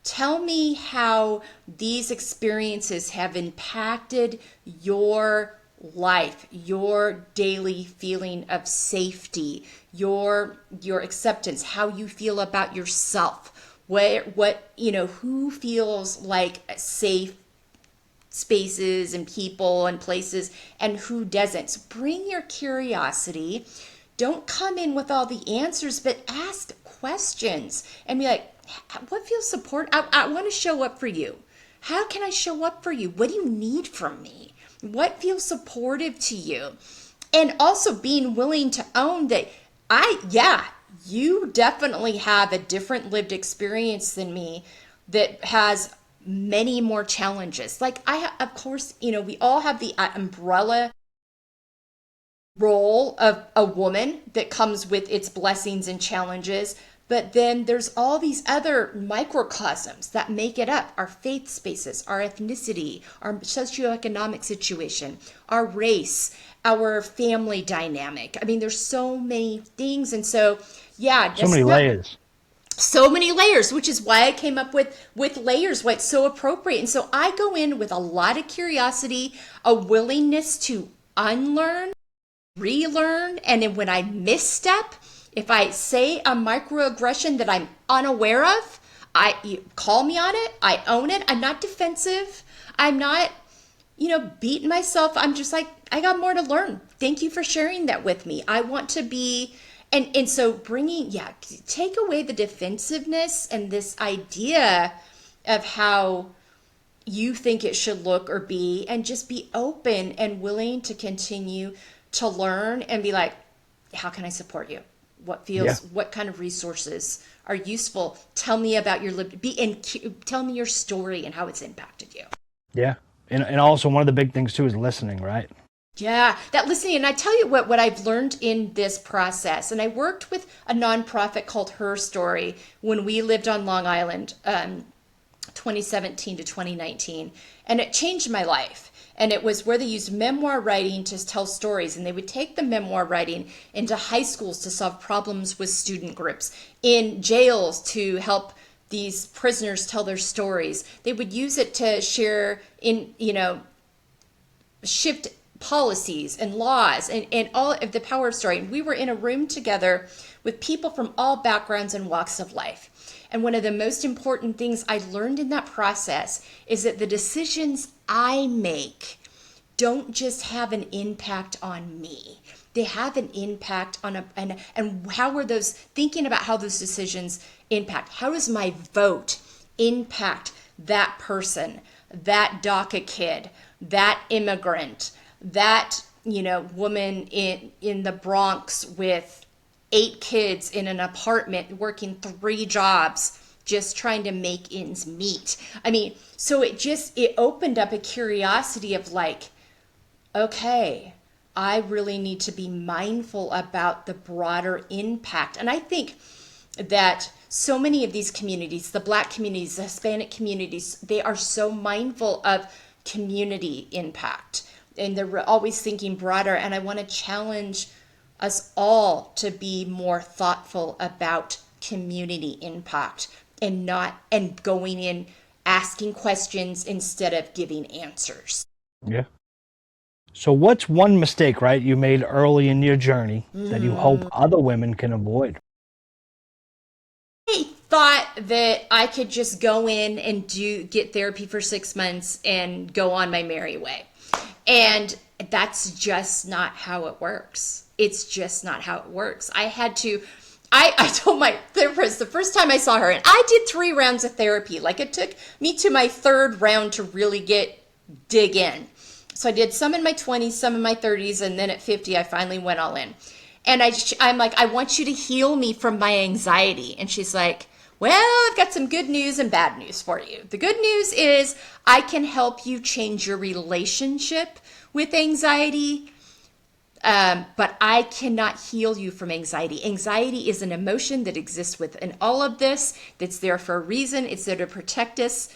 Tell me how these experiences have impacted your life, your daily feeling of safety, your acceptance, how you feel about yourself, who feels like safe spaces and people and places and who doesn't. So bring your curiosity. Don't come in with all the answers, but ask questions and be like, what feels support? I want to show up for you. How can I show up for you? What do you need from me? What feels supportive to you? And also being willing to own that you definitely have a different lived experience than me that has many more challenges. Like of course, we all have the umbrella role of a woman that comes with its blessings and challenges. But then there's all these other microcosms that make it up. Our faith spaces, our ethnicity, our socioeconomic situation, our race, our family dynamic. I mean, there's so many things. And so, so many layers. So many layers, which is why I came up with layers, why it's so appropriate. And so I go in with a lot of curiosity, a willingness to unlearn, relearn, and then when I misstep, if I say a microaggression that I'm unaware of, you call me on it. I own it. I'm not defensive. I'm not, beating myself. I'm just like, I got more to learn. Thank you for sharing that with me. I want to be, and so take away the defensiveness and this idea of how you think it should look or be, and just be open and willing to continue to learn and be like, how can I support you? What kind of resources are useful? Tell me about your tell me your story and how it's impacted you. Yeah. And also one of the big things too is listening, right? Yeah, that listening. And I tell you what I've learned in this process, and I worked with a nonprofit called Her Story when we lived on Long Island, 2017 to 2019, and it changed my life. And it was where they used memoir writing to tell stories. And they would take the memoir writing into high schools to solve problems with student groups, in jails to help these prisoners tell their stories. They would use it to share shift policies and laws and all of the power of story. And we were in a room together with people from all backgrounds and walks of life. And one of the most important things I learned in that process is that the decisions I make don't just have an impact on me. They have an impact on and how are those, thinking about how those decisions impact. How does my vote impact that person, that DACA kid, that immigrant, that, woman in the Bronx with 8 kids in an apartment working 3 jobs just trying to make ends meet. I mean, so it opened up a curiosity of like, okay, I really need to be mindful about the broader impact. And I think that so many of these communities, the Black communities, the Hispanic communities, they are so mindful of community impact. And they're always thinking broader. And I want to challenge us all to be more thoughtful about community impact and going in asking questions instead of giving answers. Yeah. So what's one mistake, right, you made early in your journey that you hope other women can avoid? I thought that I could just go in and get therapy for 6 months and go on my merry way. And that's just not how it works. It's just not how it works. I told my therapist the first time I saw her, and I did 3 rounds of therapy. Like it took me to my 3rd round to really dig in. So I did some in my 20s, some in my 30s, and then at 50, I finally went all in. And I'm like, I want you to heal me from my anxiety. And she's like, well, I've got some good news and bad news for you. The good news is I can help you change your relationship with anxiety. But I cannot heal you from anxiety. Anxiety is an emotion that exists within all of this, that's there for a reason. It's there to protect us.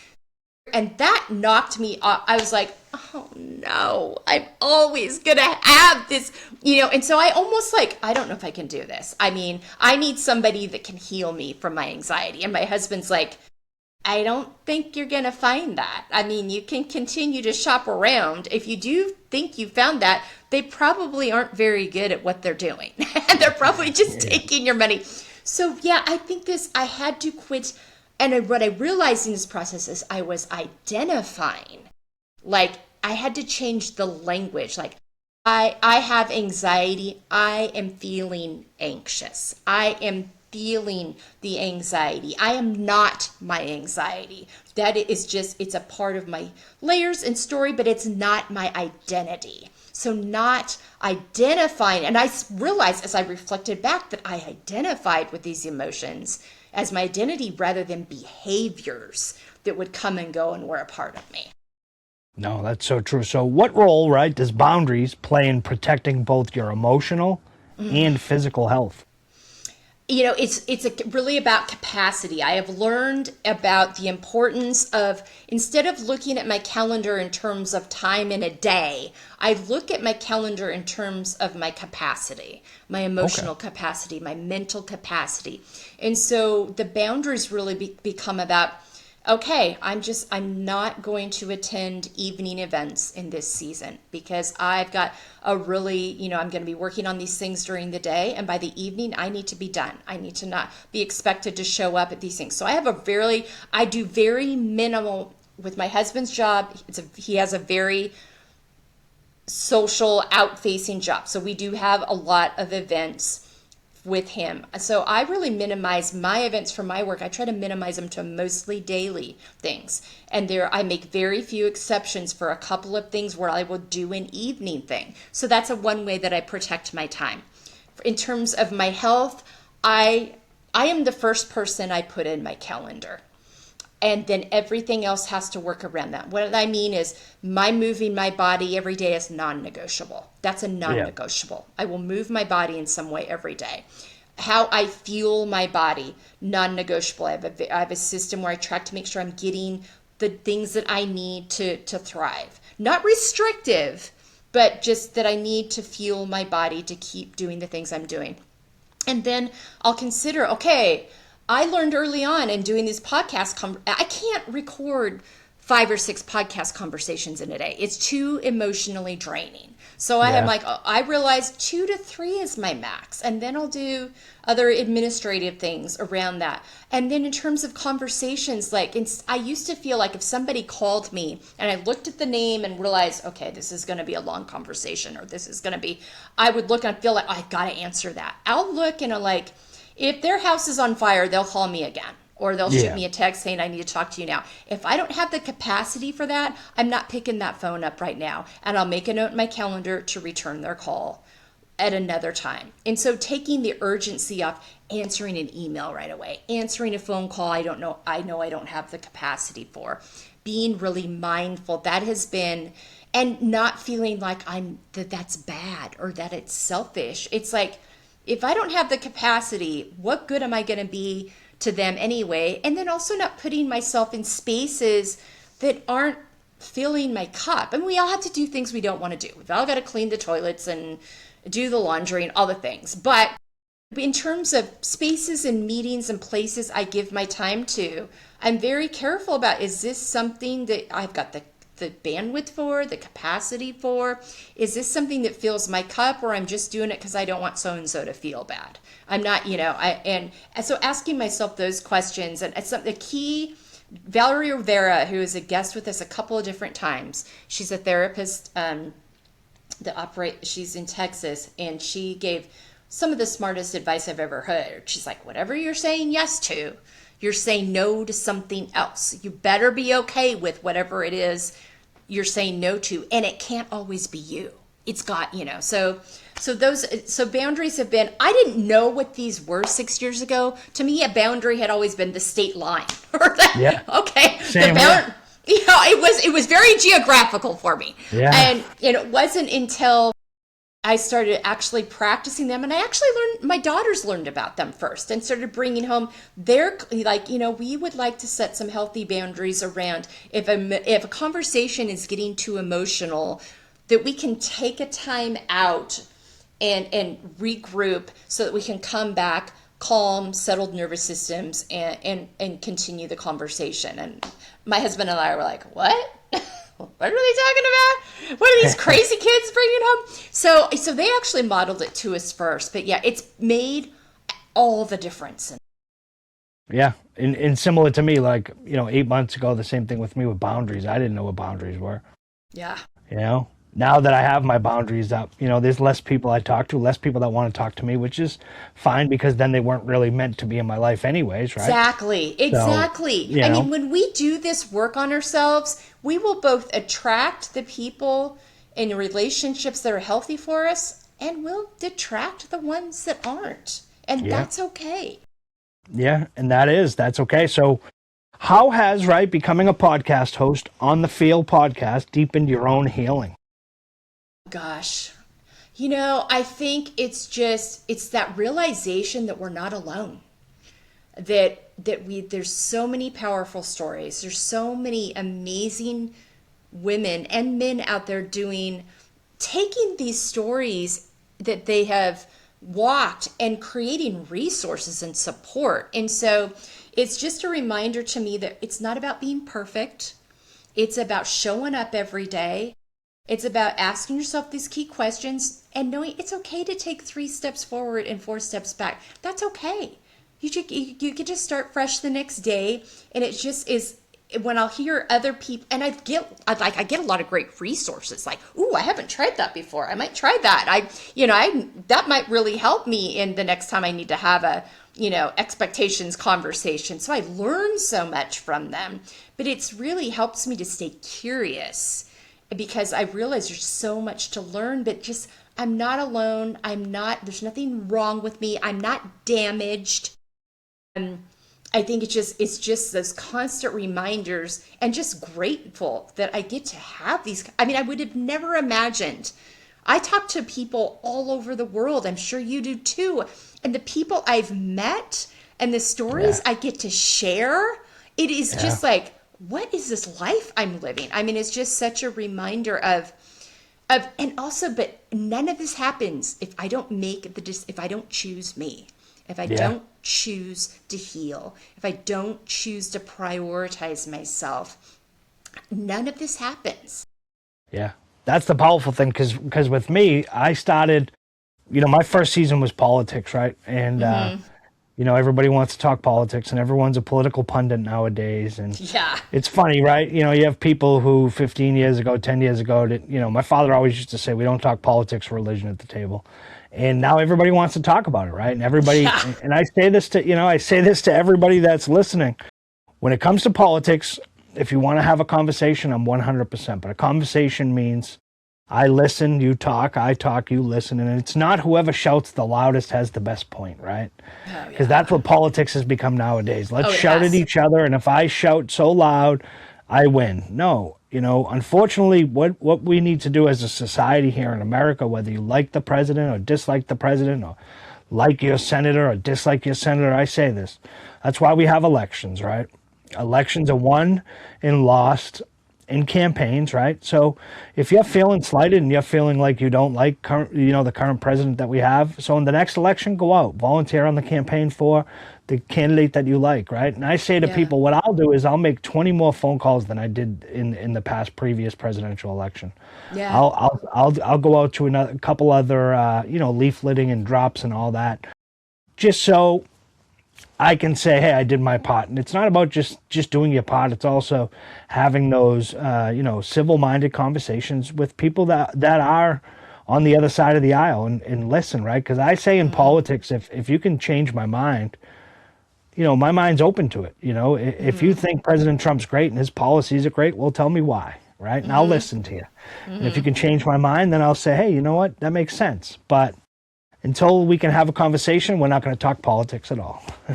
And that knocked me off. I was like, oh no, I'm always gonna have this, and so I almost like, I don't know if I can do this. I mean, I need somebody that can heal me from my anxiety. And my husband's like, I don't think you're gonna find that. I mean, you can continue to shop around. If you do think you found that, they probably aren't very good at what they're doing. And they're probably just taking your money. So yeah, I think I had to quit. And what I realized in this process is I was identifying, like I had to change the language. Like I have anxiety. I am feeling anxious. I am feeling the anxiety. I am not my anxiety. That is just, it's a part of my layers and story, but it's not my identity. So not identifying, and I realized as I reflected back that I identified with these emotions as my identity rather than behaviors that would come and go and were a part of me. No, that's so true. So what role, right, does boundaries play in protecting both your emotional and physical health? It's really about capacity. I have learned about the importance of, instead of looking at my calendar in terms of time in a day, I look at my calendar in terms of my capacity, my emotional capacity, my mental capacity. And so the boundaries really become about, okay, I'm not going to attend evening events in this season because I've got I'm going to be working on these things during the day. And by the evening, I need to be done. I need to not be expected to show up at these things. So I do very minimal with my husband's job. He has a very social out-facing job. So we do have a lot of events with him. So I really minimize my events for my work. I try to minimize them to mostly daily things. And I make very few exceptions for a couple of things where I will do an evening thing. So that's one way that I protect my time. In terms of my health, I am the first person I put in my calendar. And then everything else has to work around that. What I mean is my moving my body every day is non-negotiable. That's a non-negotiable. I will move my body in some way every day. How I fuel my body, non-negotiable. I have a system where I track to make sure I'm getting the things that I need to thrive. Not restrictive, but just that I need to fuel my body to keep doing the things I'm doing. And then I'll consider, okay, I learned early on in doing these podcasts, I can't record 5 or 6 podcast conversations in a day. It's too emotionally draining. So I am like, I realized 2 to 3 is my max. And then I'll do other administrative things around that. And then in terms of conversations, I used to feel like if somebody called me and I looked at the name and realized, okay, this is going to be a long conversation, or this is going to be, I would look and feel like, I've got to answer that. I'll look and I'm like, if their house is on fire, they'll call me again, or they'll shoot me a text saying, I need to talk to you now. If I don't have the capacity for that, I'm not picking that phone up right now. And I'll make a note in my calendar to return their call at another time. And so taking the urgency off, answering an email right away, answering a phone call I know I don't have the capacity for, being really mindful, that has been, and not feeling like that's bad or that it's selfish. It's like, if I don't have the capacity, what good am I going to be to them anyway? And then also not putting myself in spaces that aren't filling my cup. And we all have to do things we don't want to do. We've all got to clean the toilets and do the laundry and all the things. But in terms of spaces and meetings and places I give my time to, I'm very careful about, is this something that I've got the bandwidth for, the capacity for? Is this something that fills my cup, or I'm just doing it because I don't want so-and-so to feel bad? I'm not, and so asking myself those questions. And it's the key, Valerie Rivera, who is a guest with us a couple of different times, she's a therapist, she's in Texas, and she gave some of the smartest advice I've ever heard. She's like, whatever you're saying yes to, you're saying no to something else. You better be okay with whatever it is you're saying no to, and it can't always be you. It's got, so boundaries have been, I didn't know what these were 6 years ago. To me, a boundary had always been the state line. Okay. Same it was very geographical for me. Yeah. And it wasn't until I started actually practicing them, and I actually learned, my daughters learned about them first and started bringing home their, like, we would like to set some healthy boundaries around if a conversation is getting too emotional, that we can take a time out and regroup so that we can come back calm, settled nervous systems, and continue the conversation. And my husband and I were like, what? What are they talking about? What are these crazy kids bringing home? So they actually modeled it to us first. But yeah, it's made all the difference. Yeah. And similar to me, like, 8 months ago, the same thing with me with boundaries. I didn't know what boundaries were. Yeah. Now that I have my boundaries up, there's less people I talk to, less people that want to talk to me, which is fine because then they weren't really meant to be in my life anyways, right? Exactly. So, I mean, when we do this work on ourselves, we will both attract the people in relationships that are healthy for us, and we'll detract the ones that aren't. And that's okay. Yeah, and that's okay. So how has, becoming a podcast host on the Feel podcast deepened your own healing? Gosh, I think it's that realization that we're not alone. There's so many powerful stories. There's so many amazing women and men out there taking these stories that they have walked and creating resources and support. And so it's just a reminder to me that it's not about being perfect. It's about showing up every day. It's about asking yourself these key questions and knowing it's okay to take 3 steps forward and 4 steps back. That's okay. You can just start fresh the next day. And it just is, when I'll hear other people, and I get a lot of great resources. Like, ooh, I haven't tried that before. I might try that. That might really help me in the next time I need to have a, expectations conversation. So I learn so much from them, but it's really helps me to stay curious, because I realize there's so much to learn, but just, I'm not alone. There's nothing wrong with me. I'm not damaged. I think it's just those constant reminders, and just grateful that I get to have these. I mean, I would have never imagined. I talk to people all over the world. I'm sure you do too. And the people I've met and the stories I get to share, it is just like, what is this life I'm living? I mean, it's just such a reminder of, and also, but none of this happens if I don't if I don't choose me, if I don't choose to heal, if I don't choose to prioritize myself, none of this happens. Yeah, that's the powerful thing, because with me, I started, my first season was politics, right? And, everybody wants to talk politics, and everyone's a political pundit nowadays. And it's funny, right? You have people who 15 years ago, 10 years ago, my father always used to say, we don't talk politics or religion at the table. And now everybody wants to talk about it, right? And everybody, and I say this to everybody that's listening. When it comes to politics, if you want to have a conversation, I'm 100%. But a conversation means I listen, you talk, I talk, you listen. And it's not whoever shouts the loudest has the best point, right? Because that's what politics has become nowadays. Let's shout at each other. And if I shout so loud, I win. No, unfortunately, what we need to do as a society here in America, whether you like the president or dislike the president, or like your senator or dislike your senator, I say this. That's why we have elections, right? Elections are won and lost in campaigns, right? So if you're feeling slighted and you're feeling like you don't like the current president that we have, so in the next election, go out, volunteer on the campaign for the candidate that you like, right? And I say to people, what I'll do is I'll make 20 more phone calls than I did in the past previous presidential election. Yeah. I'll go out to a couple other leafleting and drops and all that, just so I can say, hey, I did my part. And it's not about just doing your part. It's also having those, civil-minded conversations with people that are on the other side of the aisle and listen, right? Because I say in politics, if you can change my mind, my mind's open to it. If you think President Trump's great and his policies are great, well, tell me why, right? And I'll listen to you. And if you can change my mind, then I'll say, hey, you know what? That makes sense. But until we can have a conversation, we're not going to talk politics at all. I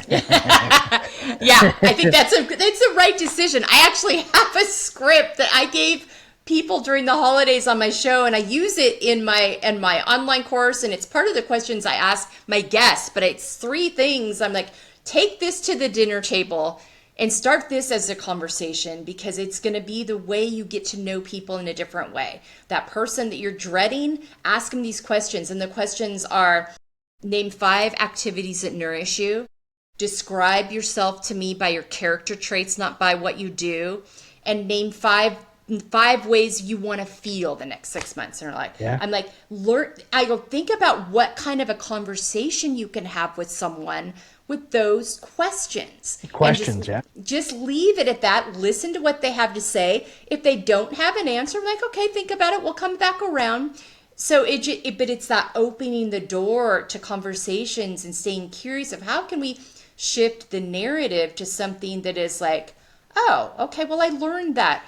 think that's the right decision. I actually have a script that I gave people during the holidays on my show, and I use it in my online course, and it's part of the questions I ask my guests, but it's 3 things. I'm like, take this to the dinner table and start this as a conversation, because it's going to be the way you get to know people in a different way. That person that you're dreading, ask them these questions, and the questions are: name 5 activities that nourish you. Describe yourself to me by your character traits, not by what you do. And name 5 ways you want to feel the next 6 months. And I'm like, I go, think about what kind of a conversation you can have with someone with those questions. Just leave it at that. Listen to what they have to say. If they don't have an answer, I'm like, okay, think about it. We'll come back around. So but it's that opening the door to conversations and staying curious of how can we shift the narrative to something that is like, oh, okay, well, I learned that.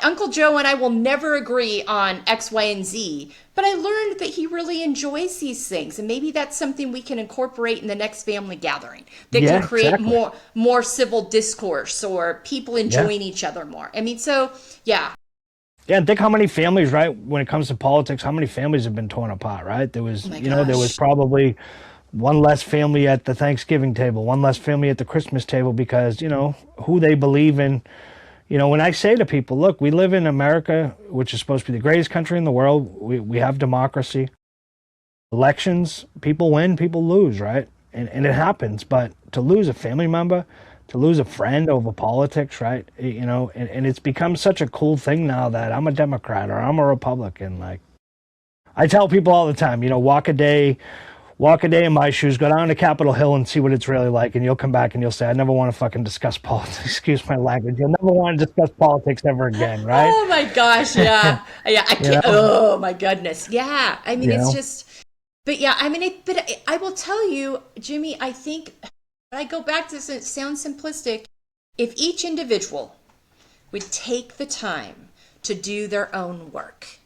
Uncle Joe and I will never agree on X, Y, and Z, but I learned that he really enjoys these things, and maybe that's something we can incorporate in the next family gathering that can create more civil discourse or people enjoying each other more. I mean, so yeah. Yeah, and think how many families, right, when it comes to politics, how many families have been torn apart, right? There was, there was probably one less family at the Thanksgiving table, one less family at the Christmas table because, who they believe in. When I say to people, look, we live in America, which is supposed to be the greatest country in the world. We have democracy. Elections, people win, people lose, right? And it happens. But to lose a family member, to lose a friend over politics, right? And it's become such a cool thing now that I'm a Democrat or I'm a Republican. Like, I tell people all the time, walk a day in my shoes, go down to Capitol Hill and see what it's really like, and you'll come back and you'll say, I never want to fucking discuss politics. Excuse my language. You'll never want to discuss politics ever again, right? Oh my gosh, yeah. Yeah, I can't. Oh my goodness. Yeah. I mean, it's just, but yeah, I mean, I will tell you, Jimmy, I think, I go back to this, it sounds simplistic. If each individual would take the time to do their own work,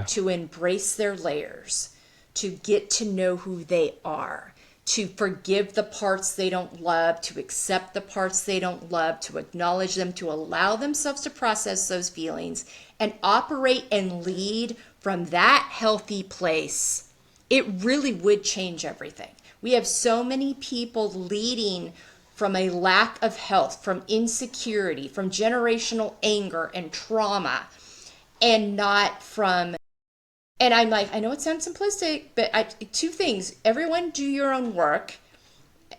to embrace their layers, to get to know who they are, to forgive the parts they don't love, to accept the parts they don't love, to acknowledge them, to allow themselves to process those feelings and operate and lead from that healthy place, it really would change everything. We have so many people leading from a lack of health, from insecurity, from generational anger and trauma, and not from. And I'm like, I know it sounds simplistic, but 2 things. Everyone do your own work,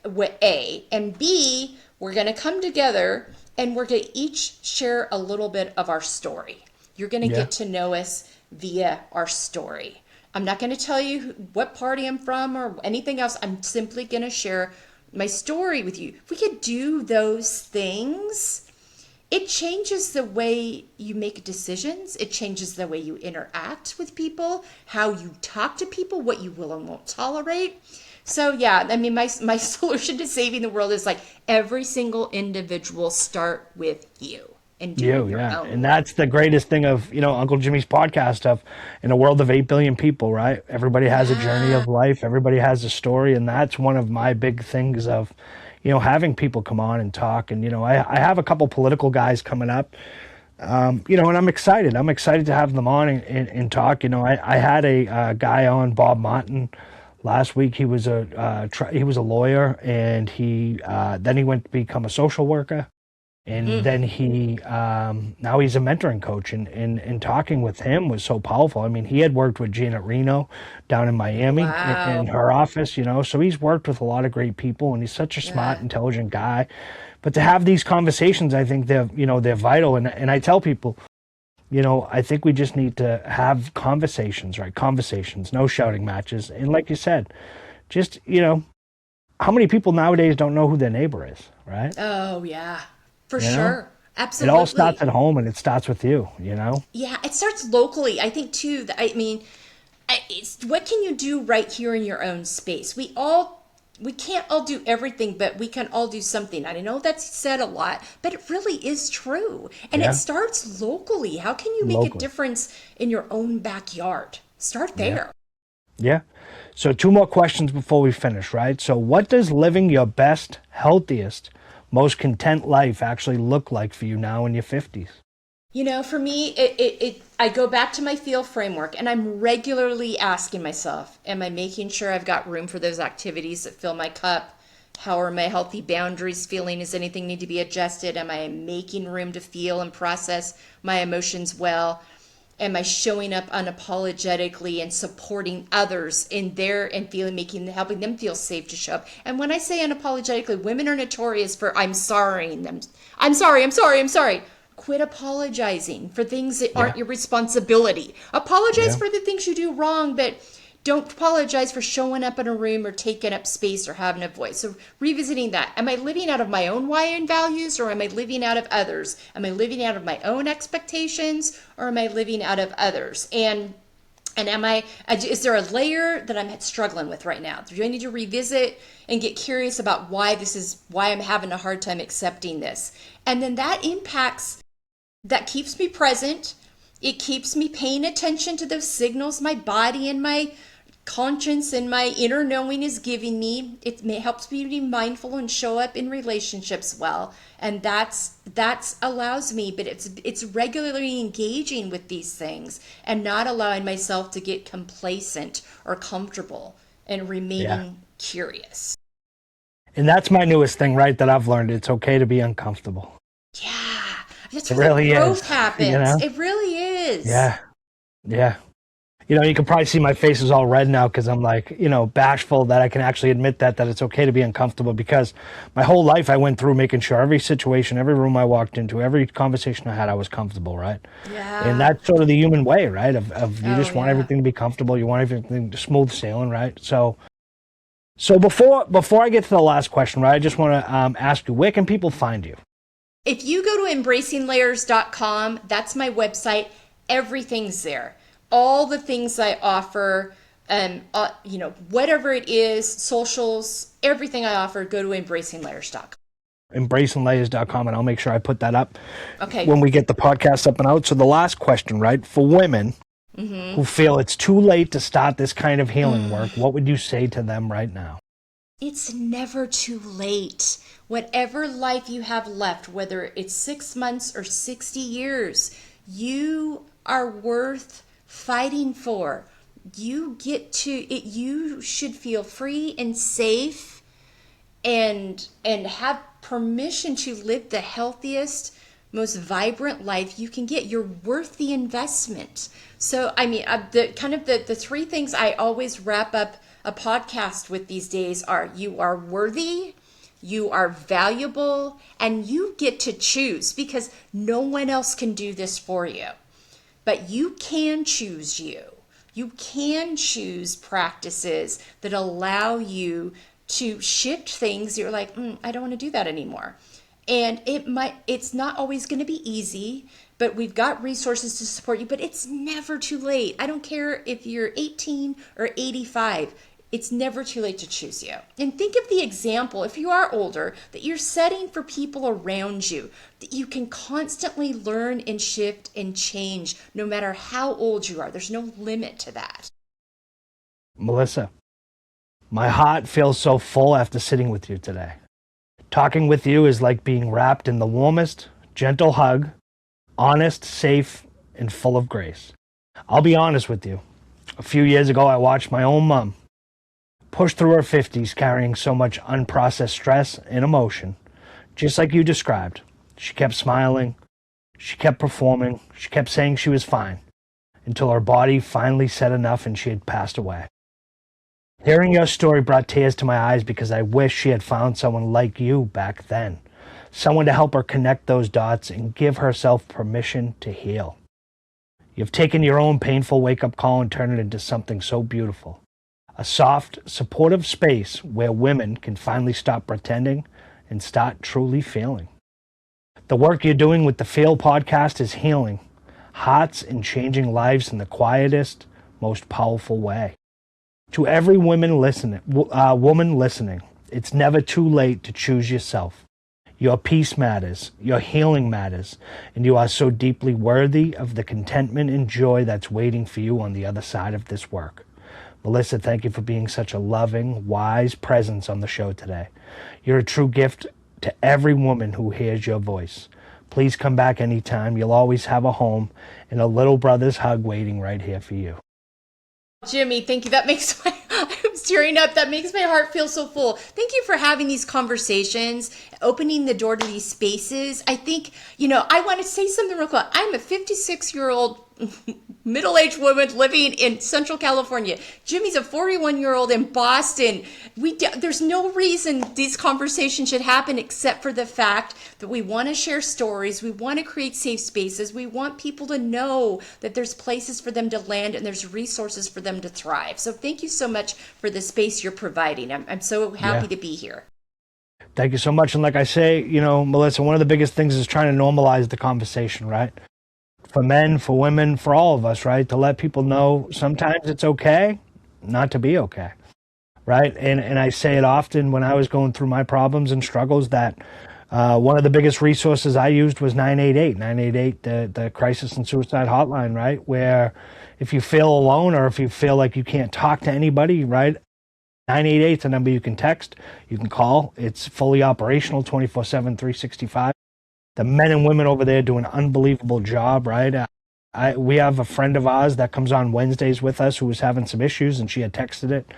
A. And B, we're going to come together and we're going to each share a little bit of our story. You're going to get to know us via our story. I'm not going to tell you what party I'm from or anything else. I'm simply going to share my story with you. If we could do those things, it changes the way you make decisions. It changes the way you interact with people, how you talk to people, what you will and won't tolerate. So yeah, I mean, my solution to saving the world is like every single individual start with you. And do your own. And that's the greatest thing of, Uncle Jimmy's podcast of in a world of 8 billion people, right? Everybody has a journey of life. Everybody has a story. And that's one of my big things of, having people come on and talk. And, I have a couple political guys coming up, and I'm excited. I'm excited to have them on and talk. I had a guy on, Bob Martin, last week. He was a lawyer, and then he went to become a social worker. And then now he's a mentoring coach, and talking with him was so powerful. I mean, he had worked with Janet Reno down in Miami in her office, so he's worked with a lot of great people, and he's such a smart, intelligent guy. But to have these conversations, I think they're vital. And I tell people, I think we just need to have conversations, right? Conversations, no shouting matches. And like you said, just, how many people nowadays don't know who their neighbor is, right? Oh, yeah. For sure. Absolutely. It all starts at home, and it starts with you, Yeah, it starts locally. I think, too, what can you do right here in your own space? We can't all do everything, but we can all do something. I know that's said a lot, but it really is true. And it starts locally. How can you make a difference in your own backyard? Start there. Yeah. So 2 more questions before we finish, right? So what does living your best, healthiest, most content life actually look like for you now in your 50s? For me, I go back to my feel framework and I'm regularly asking myself, am I making sure I've got room for those activities that fill my cup? How are my healthy boundaries feeling? Does anything need to be adjusted? Am I making room to feel and process my emotions well? Am I showing up unapologetically and supporting others in their and feeling helping them feel safe to show up? And when I say unapologetically, women are notorious for I'm sorrying them. I'm sorry. Quit apologizing for things that Yeah. aren't your responsibility. Apologize Yeah. for the things you do wrong, but don't apologize for showing up in a room or taking up space or having a voice. So revisiting that. Am I living out of my own why and values, or am I living out of others? Am I living out of my own expectations, or am I living out of others? And is there a layer that I'm struggling with right now? Do I need to revisit and get curious about why I'm having a hard time accepting this? And then that keeps me present. It keeps me paying attention to those signals my body and my conscience and my inner knowing is giving me. Helps me be mindful and show up in relationships well. And that's allows me, but it's regularly engaging with these things and not allowing myself to get complacent or comfortable and Yeah. remaining curious. And that's my newest thing, right? That I've learned. It's okay to be uncomfortable. Yeah, that's It where the really growth is, happens. It really is. Yeah. Yeah. You can probably see my face is all red now because I'm like, bashful that I can actually admit that it's okay to be uncomfortable, because my whole life I went through making sure every situation, every room I walked into, every conversation I had, I was comfortable, right? And Yeah. that's sort of the human way, right? Of you Oh just want yeah. everything to be comfortable. You want everything to smooth sailing, right? So before I get to the last question, right, I just want to ask you, where can people find you? If you go to embracinglayers.com, that's my website. Everything's there. All the things I offer, whatever it is, socials, everything I offer, go to embracinglayers.com. Embracinglayers.com, and I'll make sure I put that up Okay. when we get the podcast up and out. So the last question, right, for women who feel it's too late to start this kind of healing work, what would you say to them right now? It's never too late. Whatever life you have left, whether it's 6 months or 60 years, you are worth fighting for. You should feel free and safe and have permission to live the healthiest, most vibrant life you can get. You're worth the investment. So, I mean, the three things I always wrap up a podcast with these days are: you are worthy, you are valuable, and you get to choose, because no one else can do this for you. But you can choose you. You can choose practices that allow you to shift things. You're like, I don't want to do that anymore. And it's not always going to be easy, but we've got resources to support you. But it's never too late. I don't care if you're 18 or 85. It's never too late to choose you. And think of the example, if you are older, that you're setting for people around you, that you can constantly learn and shift and change no matter how old you are. There's no limit to that. Melissa, my heart feels so full after sitting with you today. Talking with you is like being wrapped in the warmest, gentle hug, honest, safe, and full of grace. I'll be honest with you. A few years ago, I watched my own mom push through her 50s carrying so much unprocessed stress and emotion, just like you described. She kept smiling, she kept performing, she kept saying she was fine, until her body finally said enough and she had passed away. Hearing your story brought tears to my eyes, because I wish she had found someone like you back then, someone to help her connect those dots and give herself permission to heal. You've taken your own painful wake-up call and turned it into something so beautiful. A soft, supportive space where women can finally stop pretending and start truly feeling. The work you're doing with the Feel podcast is healing hearts and changing lives in the quietest, most powerful way. To every woman listening, it's never too late to choose yourself. Your peace matters, your healing matters, and you are so deeply worthy of the contentment and joy that's waiting for you on the other side of this work. Melissa, thank you for being such a loving, wise presence on the show today. You're a true gift to every woman who hears your voice. Please come back anytime. You'll always have a home and a little brother's hug waiting right here for you. Jimmy, thank you. That makes my, I'm tearing up. That makes my heart feel so full. Thank you for having these conversations, opening the door to these spaces. I think, I want to say something real quick. I'm a 56-year-old middle-aged woman living in Central California. Jimmy's a 41-year-old in Boston. There's no reason these conversations should happen except for the fact that we want to share stories. We want to create safe spaces. We want people to know that there's places for them to land and there's resources for them to thrive. So thank you so much for the space you're providing. I'm so happy to be here. Thank you so much. And like I say, Melissa, one of the biggest things is trying to normalize the conversation, right? For men, for women, for all of us, right? To let people know sometimes it's okay not to be okay, right? And I say it often when I was going through my problems and struggles that one of the biggest resources I used was 988, the crisis and suicide hotline, right? Where if you feel alone or if you feel like you can't talk to anybody, right? 988 is the number you can text, you can call. It's fully operational 24/7, 365. The men and women over there do an unbelievable job, right? We have a friend of ours that comes on Wednesdays with us who was having some issues, and she had texted it.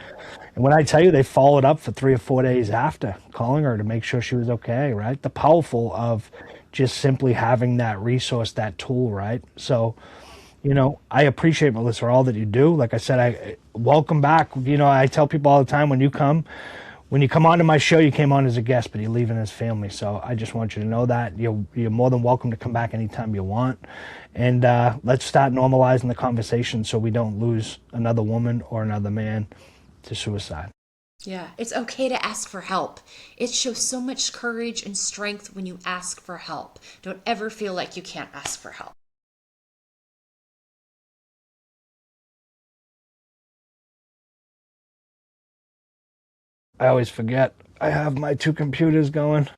And when I tell you, they followed up for 3 or 4 days after, calling her to make sure she was okay, right? The powerful of just simply having that resource, that tool, right? So, I appreciate, Melissa, all that you do. Like I said, I welcome back. I tell people all the time, when you come onto my show, you came on as a guest, but you're leaving as family. So I just want you to know that you're more than welcome to come back anytime you want. And let's start normalizing the conversation so we don't lose another woman or another man to suicide. Yeah, it's okay to ask for help. It shows so much courage and strength when you ask for help. Don't ever feel like you can't ask for help. I always forget I have my 2 computers going.